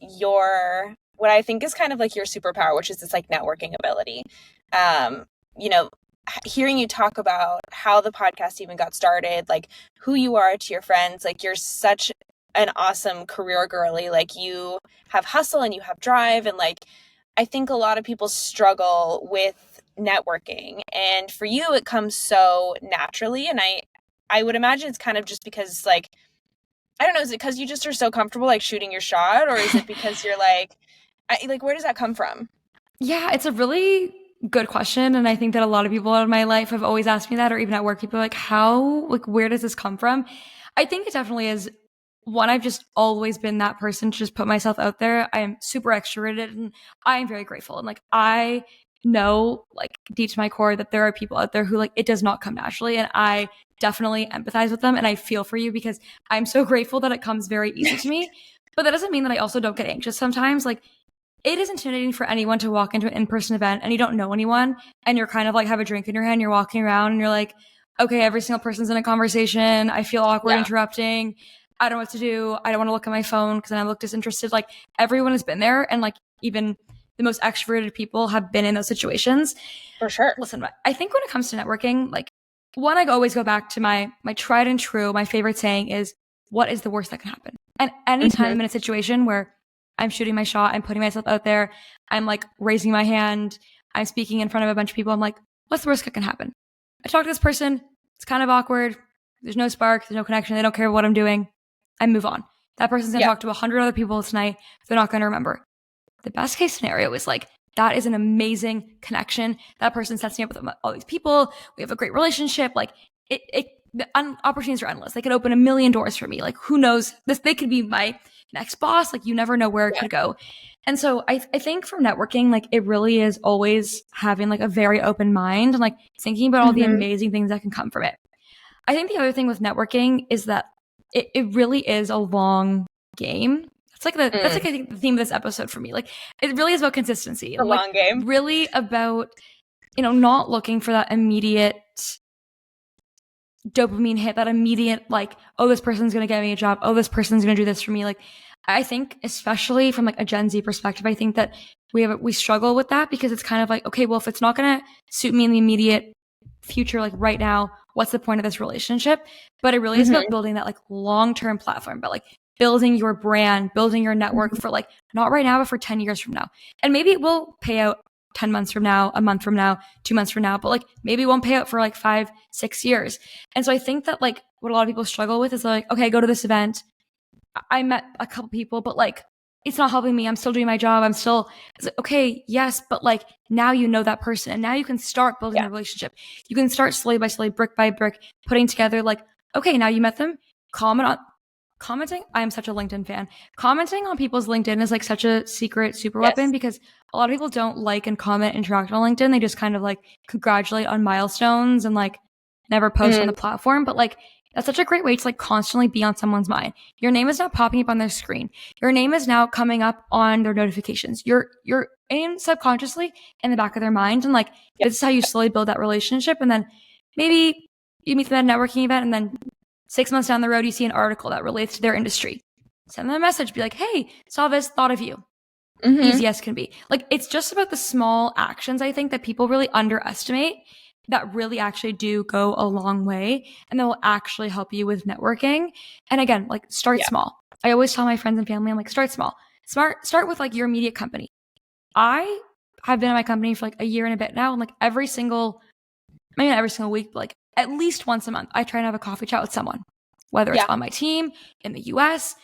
what I think is kind of like your superpower, which is this like networking ability. Hearing you talk about how the podcast even got started, like who you are to your friends, like you're such an awesome career girly. Like, you have hustle and you have drive. And like, I think a lot of people struggle with networking, and for you, it comes so naturally. And I would imagine it's kind of just because, like, I don't know, is it because you just are so comfortable like shooting your shot, or is it because you're like, where does that come from? Yeah, it's a really good question. And I think that a lot of people in my life have always asked me that, or even at work, people are like, where does this come from? I think it definitely is one, I've just always been that person to just put myself out there. I am super extroverted, and I am very grateful. And like, I know like deep to my core that there are people out there who like, it does not come naturally. And I definitely empathize with them, and I feel for you, because I'm so grateful that it comes very easy to me. But that doesn't mean that I also don't get anxious sometimes. Like, it is intimidating for anyone to walk into an in-person event and you don't know anyone, and you're kind of like have a drink in your hand, you're walking around and you're like, okay, every single person's in a conversation. I feel awkward interrupting. I don't know what to do. I don't want to look at my phone because then I look disinterested. Like, everyone has been there, and like even the most extroverted people have been in those situations. For sure. Listen, I think when it comes to networking, like, one, I always go back to my tried and true, my favorite saying is, what is the worst that can happen? And anytime I'm in a situation where I'm shooting my shot, I'm putting myself out there, I'm like raising my hand, I'm speaking in front of a bunch of people, I'm like, what's the worst that can happen? I talk to this person, it's kind of awkward, there's no spark, there's no connection, they don't care what I'm doing, I move on. That person's gonna talk to 100 other people tonight, they're not gonna remember. The best case scenario is like, that is an amazing connection. That person sets me up with all these people. We have a great relationship. Like the opportunities are endless. They could open a million doors for me. Like who knows? They could be my next boss. Like you never know where it could go. And so I think for networking, like it really is always having like a very open mind and like thinking about all the amazing things that can come from it. I think the other thing with networking is that it really is a long game. That's like I think the theme of this episode for me. Like it really is about consistency. The long game. Really about, not looking for that immediate dopamine hit, that immediate like, oh, this person's gonna get me a job. Oh, this person's gonna do this for me. Like I think especially from like a Gen Z perspective, I think that we struggle with that because it's kind of like, okay, well, if it's not gonna suit me in the immediate future, like right now, what's the point of this relationship? But it really is about building that like long-term platform, but like building your brand, building your network for like, not right now, but for 10 years from now. And maybe it will pay out 10 months from now, a month from now, 2 months from now, but like maybe it won't pay out for like 5-6 years. And so I think that like what a lot of people struggle with is like, okay, I go to this event. I met a couple people, but like, it's not helping me. I'm still doing my job. It's like, okay, yes, but like now you know that person and now you can start building a relationship. You can start slowly by slowly, brick by brick, putting together like, okay, now you met them, commenting. I am such a LinkedIn fan. Commenting on people's LinkedIn is like such a secret super weapon because a lot of people don't like and comment, interact on LinkedIn. They just kind of like congratulate on milestones and like never post on the platform. But like, that's such a great way to like constantly be on someone's mind. Your name is now popping up on their screen. Your name is now coming up on their notifications. You're in subconsciously in the back of their mind. And like, this is how you slowly build that relationship. And then maybe you meet them at a networking event and then 6 months down the road, you see an article that relates to their industry. Send them a message, be like, hey, saw this, thought of you. Easy as can be. Like, it's just about the small actions, I think, that people really underestimate that really actually do go a long way and that will actually help you with networking. And again, like start small. I always tell my friends and family, I'm like, start small. Start with like your immediate company. I have been in my company for like a year and a bit now, and like every single week, but like at least once a month, I try and have a coffee chat with someone, whether it's on my team, in the US,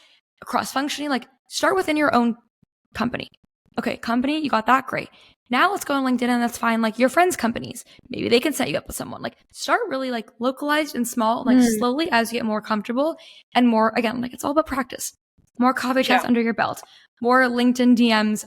cross functioning, like start within your own company. Okay, company, you got that, great. Now let's go on LinkedIn and let's find like your friends' companies. Maybe they can set you up with someone. Like start really like localized and small, like slowly as you get more comfortable and more, again, like it's all about practice. More coffee chats under your belt, more LinkedIn DMs,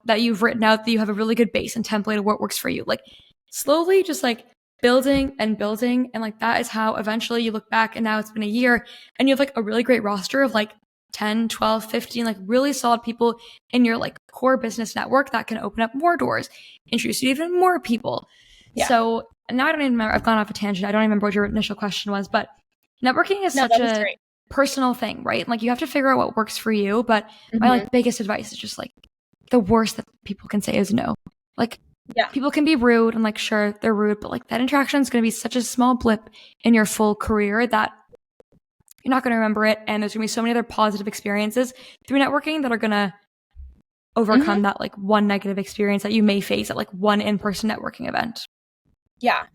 that you've written out that you have a really good base and template of what works for you. Like slowly just like building and building. And like that is how eventually you look back and now it's been a year and you have like a really great roster of like 10, 12, 15, like really solid people in your like core business network that can open up more doors, introduce you to even more people. So now I don't even remember, I've gone off a tangent. I don't remember what your initial question was, but networking is such a personal thing, right? Like you have to figure out what works for you. But my like biggest advice is just like the worst that people can say is no. Like people can be rude and like, sure, they're rude, but like that interaction is going to be such a small blip in your full career that you're not going to remember it. And there's going to be so many other positive experiences through networking that are going to overcome that like one negative experience that you may face at like one in-person networking event. Yeah.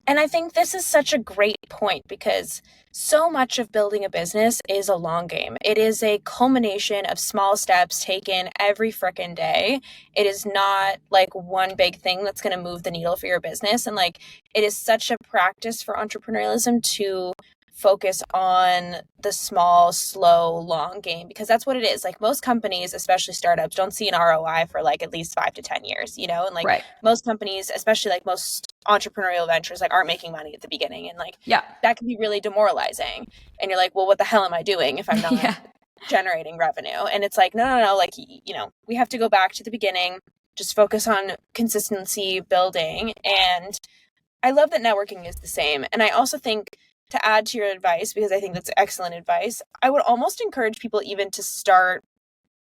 And I think this is such a great point because so much of building a business is a long game. It is a culmination of small steps taken every frickin' day. It is not like one big thing that's going to move the needle for your business. And like, it is such a practice for entrepreneurialism to focus on the small, slow, long game, because that's what it is. Like most companies, especially startups, don't see an ROI for like at least 5 to 10 years, and like most companies, especially like most entrepreneurial ventures, like aren't making money at the beginning. And like, that can be really demoralizing. And you're like, well, what the hell am I doing if I'm not generating revenue? And it's like, no, like, we have to go back to the beginning, just focus on consistency building. And I love that networking is the same. And I also think, to add to your advice, because I think that's excellent advice, I would almost encourage people even to start,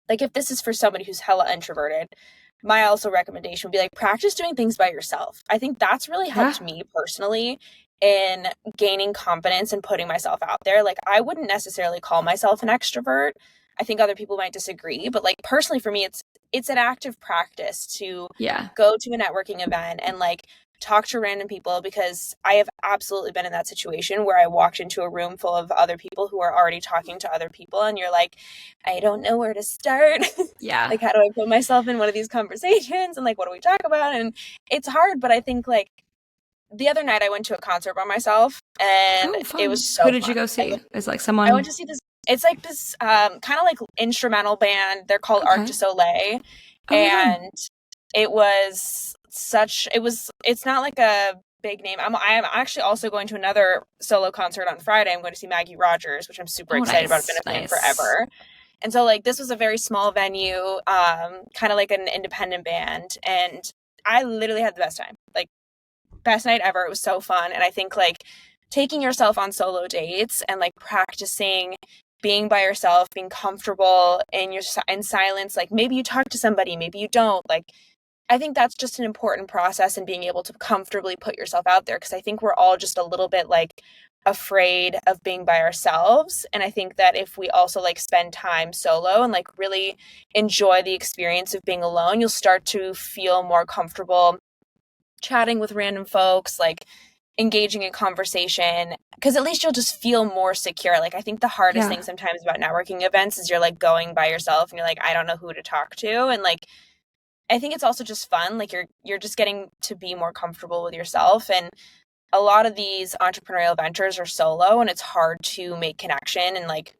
like if this is for somebody who's hella introverted, my also recommendation would be like practice doing things by yourself. I think that's really helped me personally in gaining confidence and putting myself out there. Like I wouldn't necessarily call myself an extrovert. I think other people might disagree, but like personally for me, it's an active practice to go to a networking event and like talk to random people, because I have absolutely been in that situation where I walked into a room full of other people who are already talking to other people, and you're like, I don't know where to start. Yeah. Like, how do I put myself in one of these conversations, and like, what do we talk about? And it's hard, but I think like the other night I went to a concert by myself, and Oh, it fun. was so Who did fun. you go see? Is like I someone. went to see this. It's like this kind of like instrumental band. They're called Arc Okay. de Soleil, Okay, fun. and it was such. It's not like a big name. I'm actually also going to another solo concert on Friday. I'm going to see Maggie Rogers, which I'm super Oh, excited about. I've been nice. a fan Nice. forever. And so like this was a very small venue, kind of like an independent band, and I literally had the best time. Like, best night ever. It was so fun. And I think like taking yourself on solo dates and like practicing being by yourself, being comfortable in silence, like maybe you talk to somebody, maybe you don't. Like, I think that's just an important process, in being able to comfortably put yourself out there, because I think we're all just a little bit like afraid of being by ourselves. And I think that if we also like spend time solo and like really enjoy the experience of being alone, you'll start to feel more comfortable chatting with random folks, like engaging in conversation, because at least you'll just feel more secure. Like, I think the hardest Yeah. thing sometimes about networking events is you're like going by yourself and you're like, I don't know who to talk to. And like, I think it's also just fun. Like, you're just getting to be more comfortable with yourself. And a lot of these entrepreneurial ventures are solo, and it's hard to make connection, and like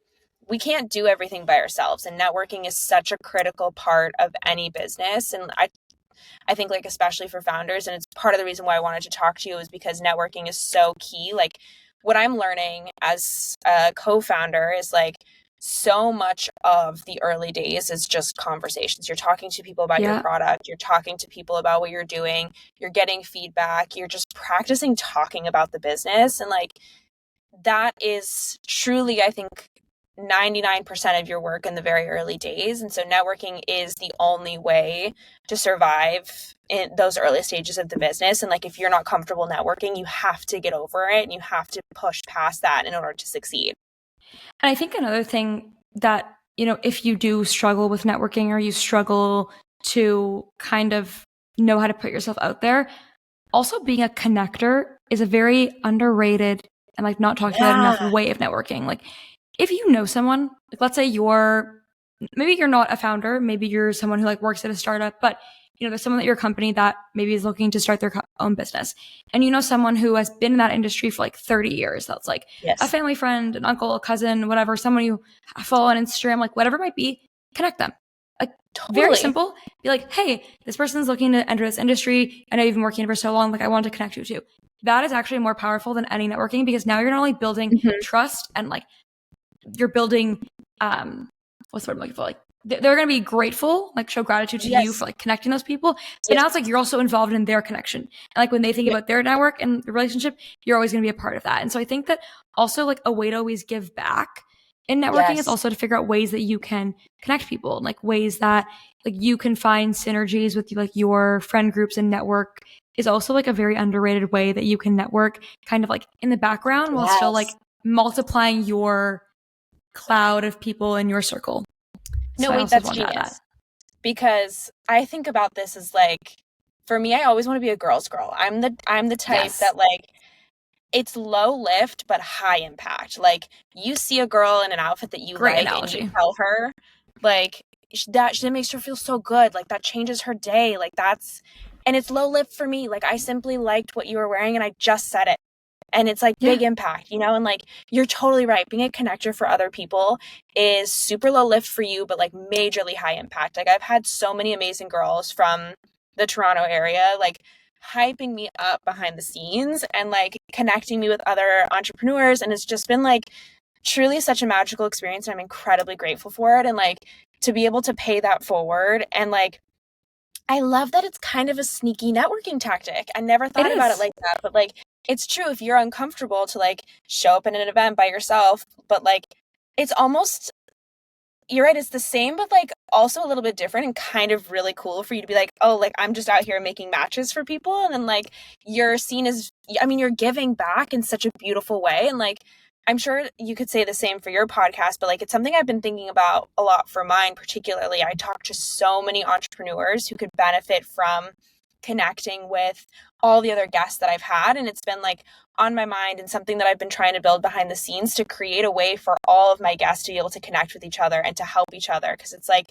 we can't do everything by ourselves, and networking is such a critical part of any business. And I think like especially for founders, and it's part of the reason why I wanted to talk to you, is because networking is so key. Like, what I'm learning as a co-founder is like so much of the early days is just conversations. You're talking to people about your Yeah. product, you're talking to people about what you're doing, you're getting feedback, you're just practicing talking about the business. And like, that is truly, I think, 99% of your work in the very early days. And so networking is the only way to survive in those early stages of the business. And like, if you're not comfortable networking, you have to get over it, and you have to push past that in order to succeed. And I think another thing that, if you do struggle with networking, or you struggle to kind of know how to put yourself out there, also being a connector is a very underrated and like not talked about enough Yeah. way of networking. Like, if you know someone, like let's say maybe you're not a founder, maybe you're someone who like works at a startup, but there's someone at your company that maybe is looking to start their own business, and someone who has been in that industry for like 30 years. That's like a Yes. family friend, an uncle, a cousin, whatever, someone you follow on Instagram, like whatever it might be, connect them. Like, very Totally. simple. Be like, hey, this person's looking to enter this industry. I know you've been working for so long. Like, I want to connect you too. That is actually more powerful than any networking, because now you're not only building trust, and like you're building, what's the word I'm looking for? Like, they're going to be grateful, like show gratitude to you for like connecting those people. But Yes. now it's like you're also involved in their connection. And like when they think about their network and the relationship, you're always going to be a part of that. And so I think that also like a way to always give back in networking is also to figure out ways that you can connect people, and like ways that like you can find synergies with like your friend groups, and network is also like a very underrated way that you can network kind of like in the background while still like multiplying your cloud of people in your circle. No, So I wait, also that's want to add that. genius. Because I think about this as like, for me, I always want to be a girl's girl. I'm the type Yes. that like, it's low lift but high impact. Like, you see a girl in an outfit that you Great like, and you analogy. tell her like that makes her feel so good. Like, that changes her day. Like, and it's low lift for me. Like, I simply liked what you were wearing and I just said it. And it's like big impact, and like, you're totally right. Being a connector for other people is super low lift for you, but like majorly high impact. Like, I've had so many amazing girls from the Toronto area, like hyping me up behind the scenes and like connecting me with other entrepreneurs. And it's just been like truly such a magical experience. And I'm incredibly grateful for it. And like, to be able to pay that forward, and like, I love that it's kind of a sneaky networking tactic. I never thought about it like that, but like, it's true. If you're uncomfortable to like show up in an event by yourself, but like, it's almost, you're right, it's the same, but like also a little bit different, and kind of really cool for you to be like, oh, like, I'm just out here making matches for people. And then like, you're seen as, I mean, you're giving back in such a beautiful way. And like, I'm sure you could say the same for your podcast, but like, it's something I've been thinking about a lot for mine. Particularly, I talk to so many entrepreneurs who could benefit from connecting with all the other guests that I've had. And it's been like on my mind and something that I've been trying to build behind the scenes to create a way for all of my guests to be able to connect with each other and to help each other. Because it's like,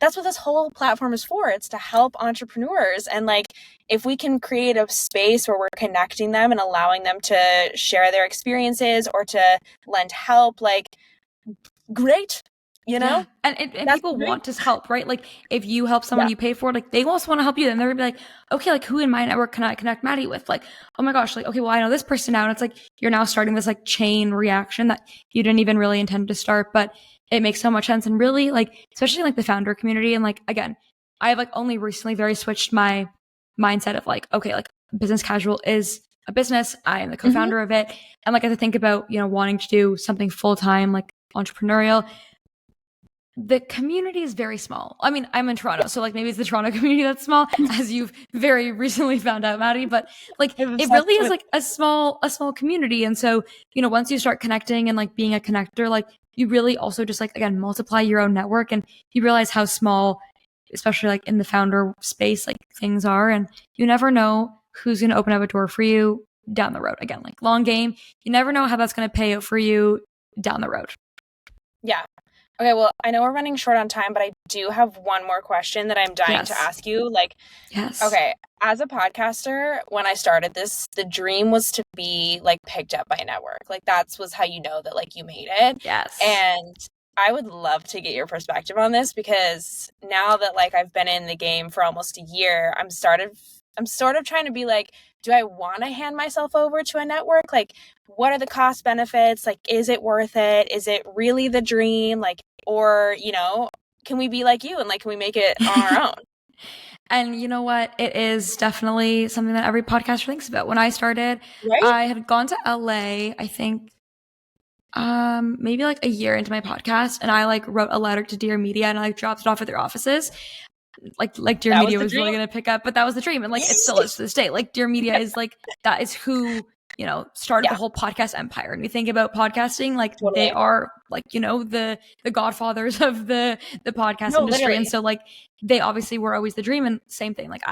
that's what this whole platform is for. It's to help entrepreneurs. And like, if we can create a space where we're connecting them and allowing them to share their experiences or to lend help, like, great, you know? Yeah. And people great. want to help, right? Like if you help someone you pay for, like they also want to help you. And they're gonna be like, okay, like who in my network can I connect Maddie with? Like, oh my gosh, like, okay, well, I know this person now. And it's like, you're now starting this like chain reaction that you didn't even really intend to start, but it makes so much sense. And really like, especially like the founder community. And like, again, I've like only recently very switched my mindset of like, okay, like business casual is a business. I am the co-founder of it. And like, as I think about, you know, wanting to do something full-time, like entrepreneurial, the community is very small. I mean, I'm in Toronto, so like maybe it's the Toronto community that's small, as you've very recently found out, Maddie. But like, it really is like a small community. And so, you know, once you start connecting and like being a connector, like you really also just like, again, multiply your own network and you realize how small, especially like in the founder space, like things are. And you never know who's going to open up a door for you down the road. Again, like long game, you never know how that's going to pay out for you down the road. Yeah. Okay, well, I know we're running short on time, but I do have one more question that I'm dying to ask you. Like, okay, as a podcaster, when I started this, the dream was to be like picked up by a network. Like was how you know that like you made it. Yes. And I would love to get your perspective on this because now that like I've been in the game for almost a year, I'm sort of trying to be like, do I want to hand myself over to a network? Like, what are the cost benefits? Like, is it worth it? Is it really the dream? Like, or, you know, can we be like you and like, can we make it on our own? And you know what? It is definitely something that every podcaster thinks about. When I started, I had gone to LA, I think, maybe like a year into my podcast, and I like wrote a letter to Dear Media and I like dropped it off at their offices. Like Dear Media was really going to pick up, but that was the dream. And like, it still is to this day. Like Dear Media is like, that is who, you know, started the whole podcast empire. And we think about podcasting, like they are like, you know, the godfathers of the podcast industry. Literally. And so like, they obviously were always the dream, and same thing. Like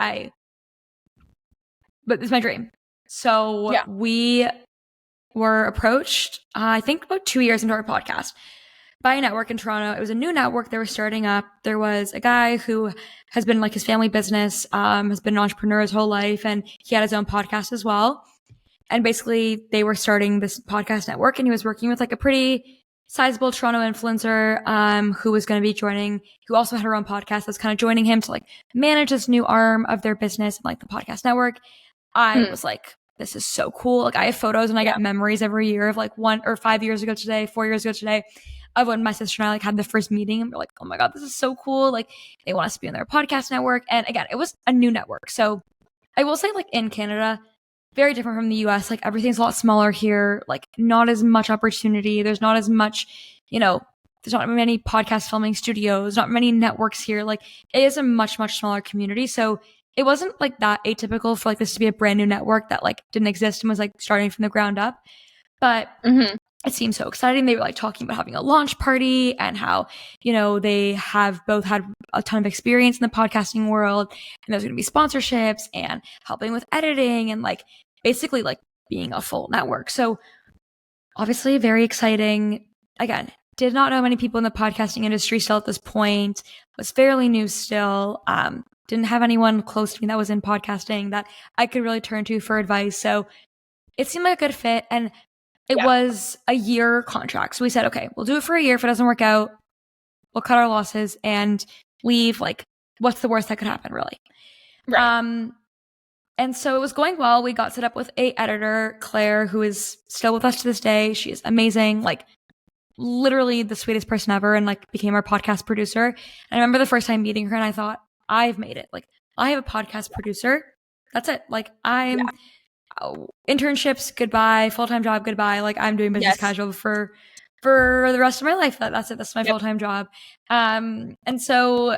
but it's my dream. So we were approached, I think about 2 years into our podcast, by a network in Toronto. It was a new network they were starting up. There was a guy who has been like his family business, has been an entrepreneur his whole life, and he had his own podcast as well. And basically they were starting this podcast network, and he was working with like a pretty sizable Toronto influencer, who was going to be joining, who also had her own podcast that's kind of joining him to like manage this new arm of their business, like the podcast network. I was like, this is so cool. Like I have photos and I get memories every year of like 4 years ago today, of when my sister and I like had the first meeting, and we're like, oh my God, this is so cool. Like they want us to be on their podcast network. And again, it was a new network. So I will say like in Canada, very different from the US, like everything's a lot smaller here, like not as much opportunity. There's not as much, you know, there's not many podcast filming studios, not many networks here. Like it is a much, much smaller community. So it wasn't like that atypical for like this to be a brand new network that like didn't exist and was like starting from the ground up. But it seemed so exciting. They were like talking about having a launch party and how, you know, they have both had a ton of experience in the podcasting world, and there's going to be sponsorships and helping with editing and like basically like being a full network. So obviously very exciting. Again, did not know many people in the podcasting industry still at this point, was fairly new still. Didn't have anyone close to me that was in podcasting that I could really turn to for advice. So it seemed like a good fit. And it was a year contract. So we said, okay, we'll do it for a year. If it doesn't work out, we'll cut our losses and leave. Like, what's the worst that could happen, really? Right. And so it was going well. We got set up with a editor, Claire, who is still with us to this day. She is amazing. Like, literally the sweetest person ever, and like became our podcast producer. And I remember the first time meeting her and I thought, I've made it. Like, I have a podcast producer. That's it. Like, internships, goodbye. Full-time job, goodbye. Like, I'm doing business casual for the rest of my life. That's it. That's my full-time job. And so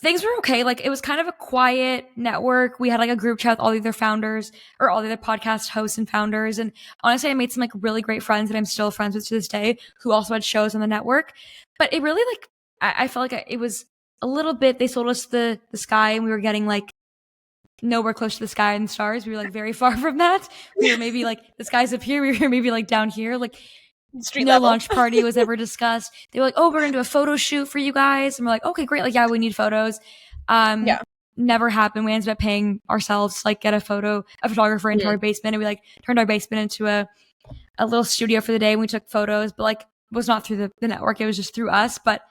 things were okay. Like, it was kind of a quiet network. We had like a group chat with all the other founders, or all the other podcast hosts and founders. And honestly, I made some like really great friends that I'm still friends with to this day, who also had shows on the network. But it really like, I felt like it was a little bit, they sold us the sky, and we were getting like nowhere close to the sky and stars. We were like very far from that. We were maybe like the sky's up here. We were maybe like down here. Like Street no level. launch party was ever discussed. They were like, oh, we're gonna do a photo shoot for you guys. And we're like, okay, great. Like, yeah, we need photos. Yeah. Never happened. We ended up paying ourselves to like get a photographer into our basement. And we like turned our basement into a little studio for the day. And we took photos, but like it was not through the network. It was just through us. But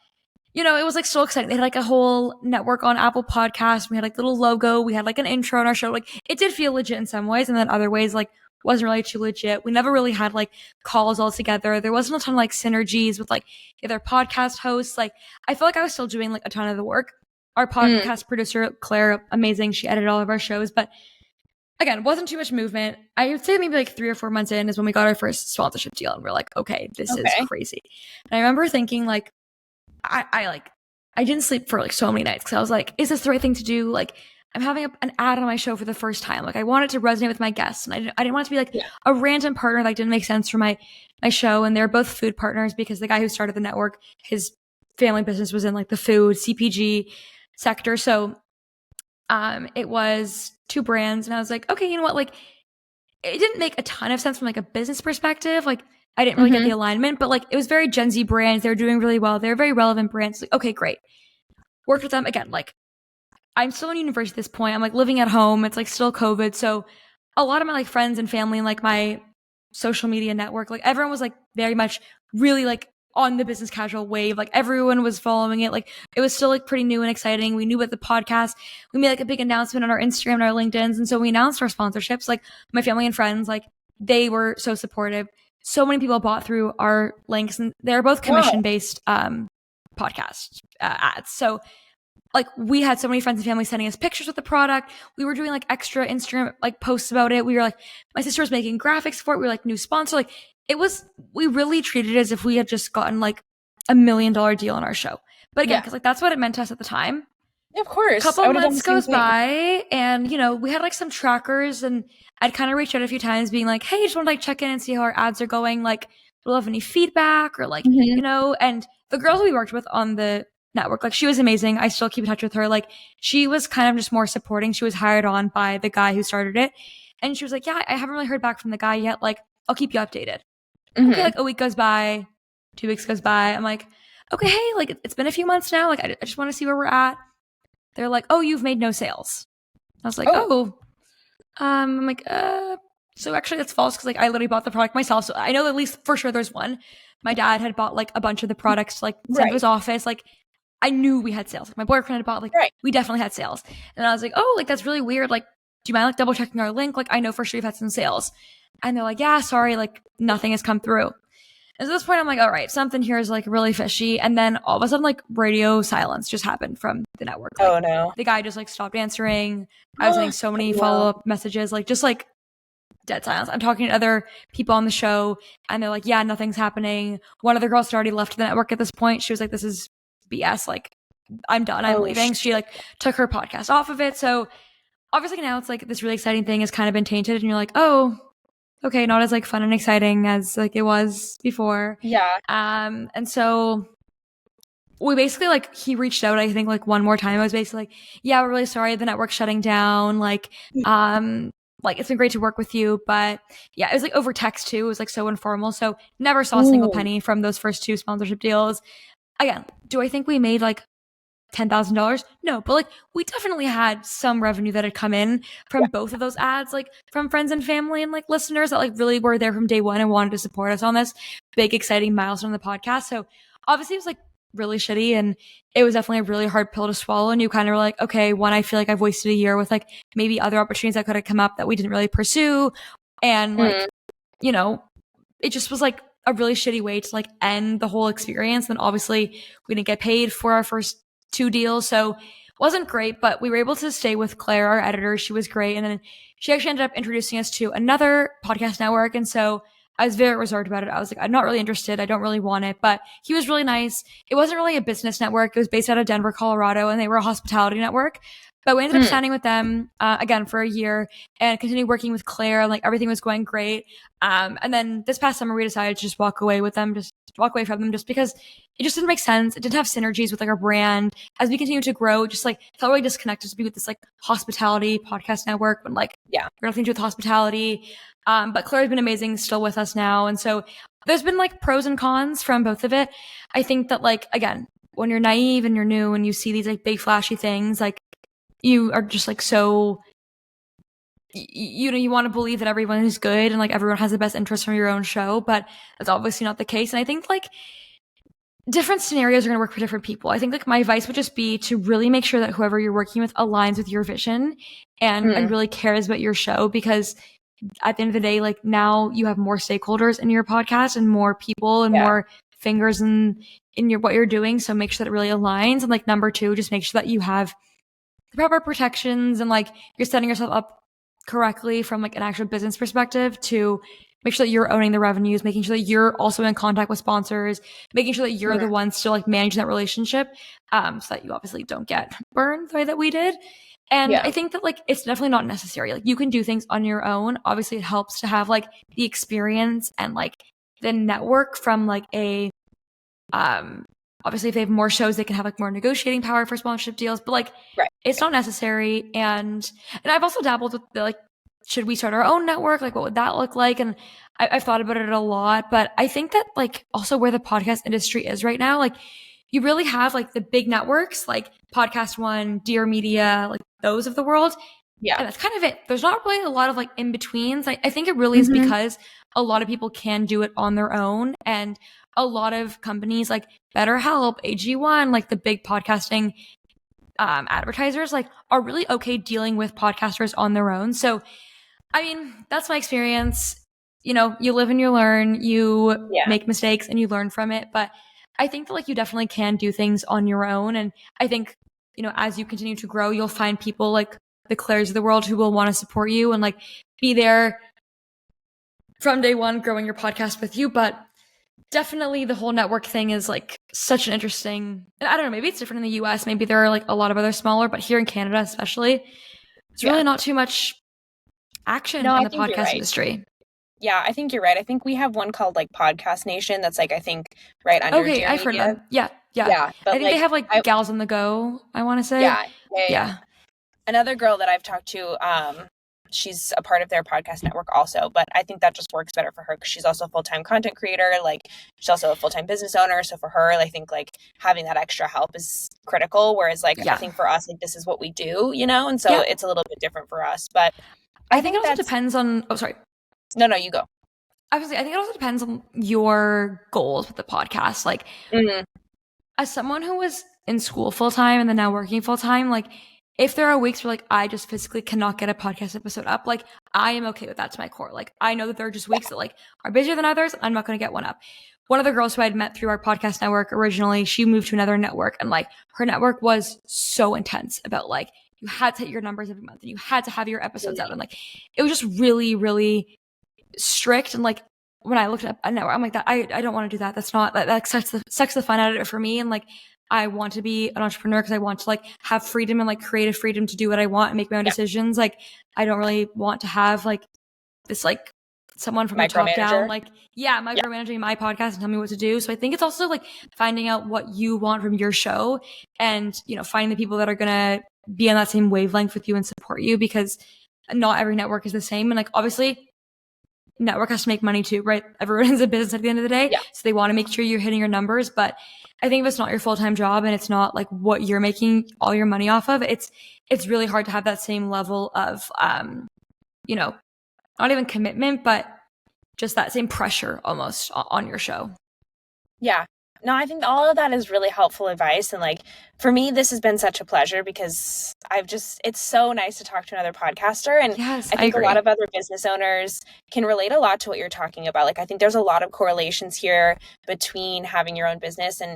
you know, it was like so exciting. They had like a whole network on Apple Podcasts. We had like little logo. We had like an intro on our show. Like it did feel legit in some ways, and then other ways like wasn't really too legit. We never really had like calls all together. There wasn't a ton of like synergies with like the other podcast hosts. Like I felt like I was still doing like a ton of the work. Our podcast producer, Claire, amazing. She edited all of our shows, but again, wasn't too much movement. I would say maybe like 3 or 4 months in is when we got our first sponsorship deal, and we're like, okay, this is crazy. And I remember thinking like, I didn't sleep for like so many nights because I was like, is this the right thing to do? Like, I'm having an ad on my show for the first time. Like, I want it to resonate with my guests, and I didn't want it to be like a random partner that didn't make sense for my show. And they're both food partners because the guy who started the network, his family business was in like the food CPG sector. So, it was 2 brands, and I was like, okay, you know what? Like, it didn't make a ton of sense from like a business perspective. Like, I didn't really get the alignment, but like it was very Gen Z brands. They were doing really well. They're very relevant brands. Like, okay, great. Worked with them again. Like I'm still in university at this point. I'm like living at home. It's like still COVID. So a lot of my like friends and family and like my social media network, like everyone was like very much really like on the business casual wave. Like everyone was following it. Like it was still like pretty new and exciting. We knew about the podcast. We made like a big announcement on our Instagram and our LinkedIn's. And so we announced our sponsorships. Like my family and friends, like they were so supportive. So many people bought through our links, and they're both commission-based podcast ads. So like we had so many friends and family sending us pictures with the product. We were doing like extra Instagram like posts about it. We were like, my sister was making graphics for it. We were like new sponsor. Like we really treated it as if we had just gotten like $1 million deal on our show. But again, because like that's what it meant to us at the time. Yeah, of course. A couple of months goes by, and you know, we had like some trackers, and I'd kind of reached out a few times being like, hey, just want to like check in and see how our ads are going. Like, do you have any feedback or like, you know, and the girl who we worked with on the network, like she was amazing. I still keep in touch with her. Like she was kind of just more supporting. She was hired on by the guy who started it. And she was like, yeah, I haven't really heard back from the guy yet. Like, I'll keep you updated. Okay, like a week goes by, 2 weeks goes by. I'm like, okay, hey, like it's been a few months now. Like I just want to see where we're at. They're like, oh, you've made no sales. I was like, I'm like, so actually that's false because like I literally bought the product myself. So I know at least for sure there's one. My dad had bought like a bunch of the products to, like send to his office. Like I knew we had sales. Like, my boyfriend had bought like we definitely had sales. And I was like, oh, like that's really weird. Like, do you mind like double checking our link? Like I know for sure you've had some sales. And they're like, yeah, sorry, like nothing has come through. And at this point, I'm like, all right, something here is like really fishy. And then all of a sudden, like radio silence just happened from the network. Like, oh no. The guy just like stopped answering. I was getting so many follow-up messages, like just like dead silence. I'm talking to other people on the show, and they're like, yeah, nothing's happening. One of the girls had already left the network at this point. She was like, this is BS. Like, I'm done. I'm leaving. She like took her podcast off of it. So obviously now it's like this really exciting thing has kind of been tainted, and you're like, oh, okay, not as like fun and exciting as like it was before. Yeah. And so we basically like he reached out, I think like one more time. I was basically like, yeah, we're really sorry, the network's shutting down. Like it's been great to work with you, but yeah, it was like over text too. It was like so informal. So never saw a single penny from those first 2 sponsorship deals. Again, do I think we made like $10,000? No, but like we definitely had some revenue that had come in from both of those ads, like from friends and family and like listeners that like really were there from day one and wanted to support us on this big, exciting milestone on the podcast. So obviously it was like really shitty, and it was definitely a really hard pill to swallow. And you kind of were like, okay, one, I feel like I've wasted a year with like maybe other opportunities that could have come up that we didn't really pursue. And like, you know, it just was like a really shitty way to like end the whole experience. And obviously we didn't get paid for our first 2 deals. So it wasn't great, but we were able to stay with Claire, our editor. She was great. And then she actually ended up introducing us to another podcast network. And so I was very reserved about it. I was like, I'm not really interested. I don't really want it, but he was really nice. It wasn't really a business network. It was based out of Denver, Colorado, and they were a hospitality network. But we ended up signing with them again for a year and continued working with Claire. Like everything was going great. And then this past summer, we decided to just walk away from them just because it just didn't make sense. It didn't have synergies with like our brand. As we continue to grow, just like felt really disconnected to be with this like hospitality podcast network when like we're nothing to do with hospitality. But Claire's been amazing, still with us now. And so there's been like pros and cons from both of it. I think that like, again, when you're naive and you're new and you see these like big flashy things, like you are just like so you want to believe that everyone is good and like everyone has the best interest from your own show, but that's obviously not the case. And I think like different scenarios are going to work for different people. I think like my advice would just be to really make sure that whoever you're working with aligns with your vision and really cares about your show, because at the end of the day, like now you have more stakeholders in your podcast and more people and more fingers in your what you're doing. So make sure that it really aligns. And like number 2, just make sure that you have the proper protections and like you're setting yourself up correctly from like an actual business perspective to make sure that you're owning the revenues, making sure that you're also in contact with sponsors, making sure that you're the ones still like managing that relationship, so that you obviously don't get burned the way that we did. And I think that like it's definitely not necessary. Like you can do things on your own. Obviously it helps to have like the experience and like the network from like a obviously if they have more shows they can have like more negotiating power for sponsorship deals, but like it's not necessary. And I've also dabbled with the, like, should we start our own network? Like what would that look like? And I've thought about it a lot, but I think that like also where the podcast industry is right now, like you really have like the big networks like Podcast One, Dear Media, like those of the world. Yeah. And that's kind of it. There's not really a lot of like in betweens. I think it really is because a lot of people can do it on their own. And a lot of companies like BetterHelp, AG1, like the big podcasting advertisers like are really okay dealing with podcasters on their own. So, I mean, that's my experience. You know, you live and you learn, you make mistakes and you learn from it. But I think that like you definitely can do things on your own. And I think, you know, as you continue to grow, you'll find people like the Claires of the world who will want to support you and like be there from day one growing your podcast with you. But definitely the whole network thing is like such an interesting, and I don't know, maybe it's different in the US. Maybe there are like a lot of other smaller, but here in Canada especially, it's really not too much action in the podcast industry. Yeah, I think you're right. I think we have one called like Podcast Nation that's like I think right under Dear I've heard of them. Yeah. But I think they have like Gals on the Go, I want to say. Yeah. Another girl that I've talked to, she's a part of their podcast network also, but I think that just works better for her because she's also a full-time content creator. Like she's also a full-time business owner. So for her, I think like having that extra help is critical. Whereas like I think for us, like this is what we do, you know? And so it's a little bit different for us. But I think it also depends on, sorry. No, you go. Obviously, I think it also depends on your goals with the podcast. Like as someone who was in school full-time and then now working full-time, like if there are weeks where like I just physically cannot get a podcast episode up, like I am okay with that to my core. Like I know that there are just weeks that like are busier than others. I'm not going to get one up. One of the girls who I'd met through our podcast network originally, she moved to another network and like her network was so intense about like you had to hit your numbers every month and you had to have your episodes out. And like it was just really, really strict. And like when I looked at a network, I'm like that I don't want to do that. That's not that sucks the fun out of it for me. And like I want to be an entrepreneur because I want to like have freedom and like creative freedom to do what I want and make my own decisions. Like I don't really want to have like this like someone from the top down like micromanaging my podcast and tell me what to do. So I think it's also like finding out what you want from your show and, you know, finding the people that are gonna be on that same wavelength with you and support you, because not every network is the same. And like obviously network has to make money too, right? Everyone is a business at the end of the day. So they want to make sure you're hitting your numbers. But I think if it's not your full-time job and it's not like what you're making all your money off of, it's really hard to have that same level of, you know, not even commitment, but just that same pressure almost on your show. Yeah. No, I think all of that is really helpful advice. And like, for me, this has been such a pleasure because it's so nice to talk to another podcaster. And yes, I think a lot of other business owners can relate a lot to what you're talking about. Like, I think there's a lot of correlations here between having your own business. And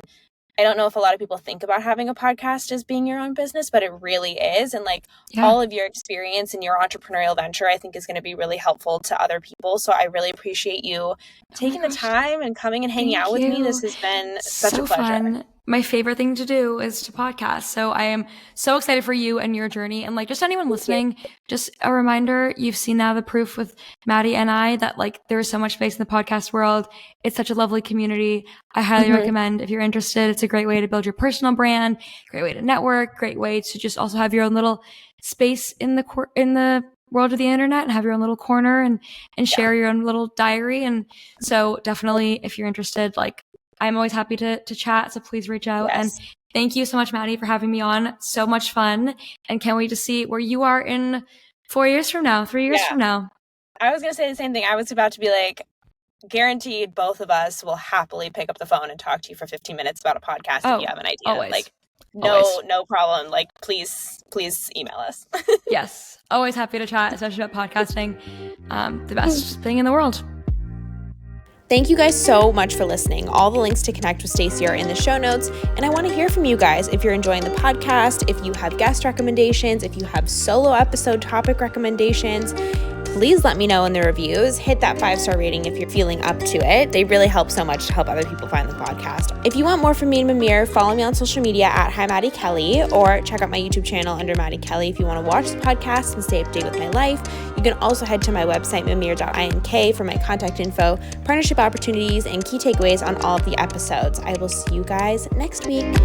I don't know if a lot of people think about having a podcast as being your own business, but it really is. And like all of your experience in your entrepreneurial venture, I think is going to be really helpful to other people. So I really appreciate you taking the time and coming and hanging out with me. This has been such a pleasure. Fun. my favorite thing to do is to podcast. So I am so excited for you and your journey. And like, just anyone listening, just a reminder, you've seen now the proof with Maddie and I that like there is so much space in the podcast world. It's such a lovely community. I highly recommend if you're interested. It's a great way to build your personal brand, great way to network, great way to just also have your own little space in the world of the internet and have your own little corner and share your own little diary. And so definitely if you're interested, like I'm always happy to chat. So please reach out. And thank you so much, Maddie, for having me on. So much fun. And can't wait to see where you are in 4 years from now, 3 years from now. I was going to say the same thing. I was about to be like, guaranteed both of us will happily pick up the phone and talk to you for 15 minutes about a podcast if you have an idea. Always. Like, no problem. Like, please email us. Yes. Always happy to chat, especially about podcasting. The best thing in the world. Thank you guys so much for listening. All the links to connect with Stacey are in the show notes. And I want to hear from you guys. If you're enjoying the podcast, if you have guest recommendations, if you have solo episode topic recommendations, please let me know in the reviews. Hit that 5-star rating if you're feeling up to it. They really help so much to help other people find the podcast. If you want more from me and Mimir, follow me on social media at Hi Maddie Kelly, or check out my YouTube channel under Maddie Kelly if you want to watch the podcast and stay up to date with my life. You can also head to my website, mimir.ink, for my contact info, partnership opportunities, and key takeaways on all of the episodes. I will see you guys next week.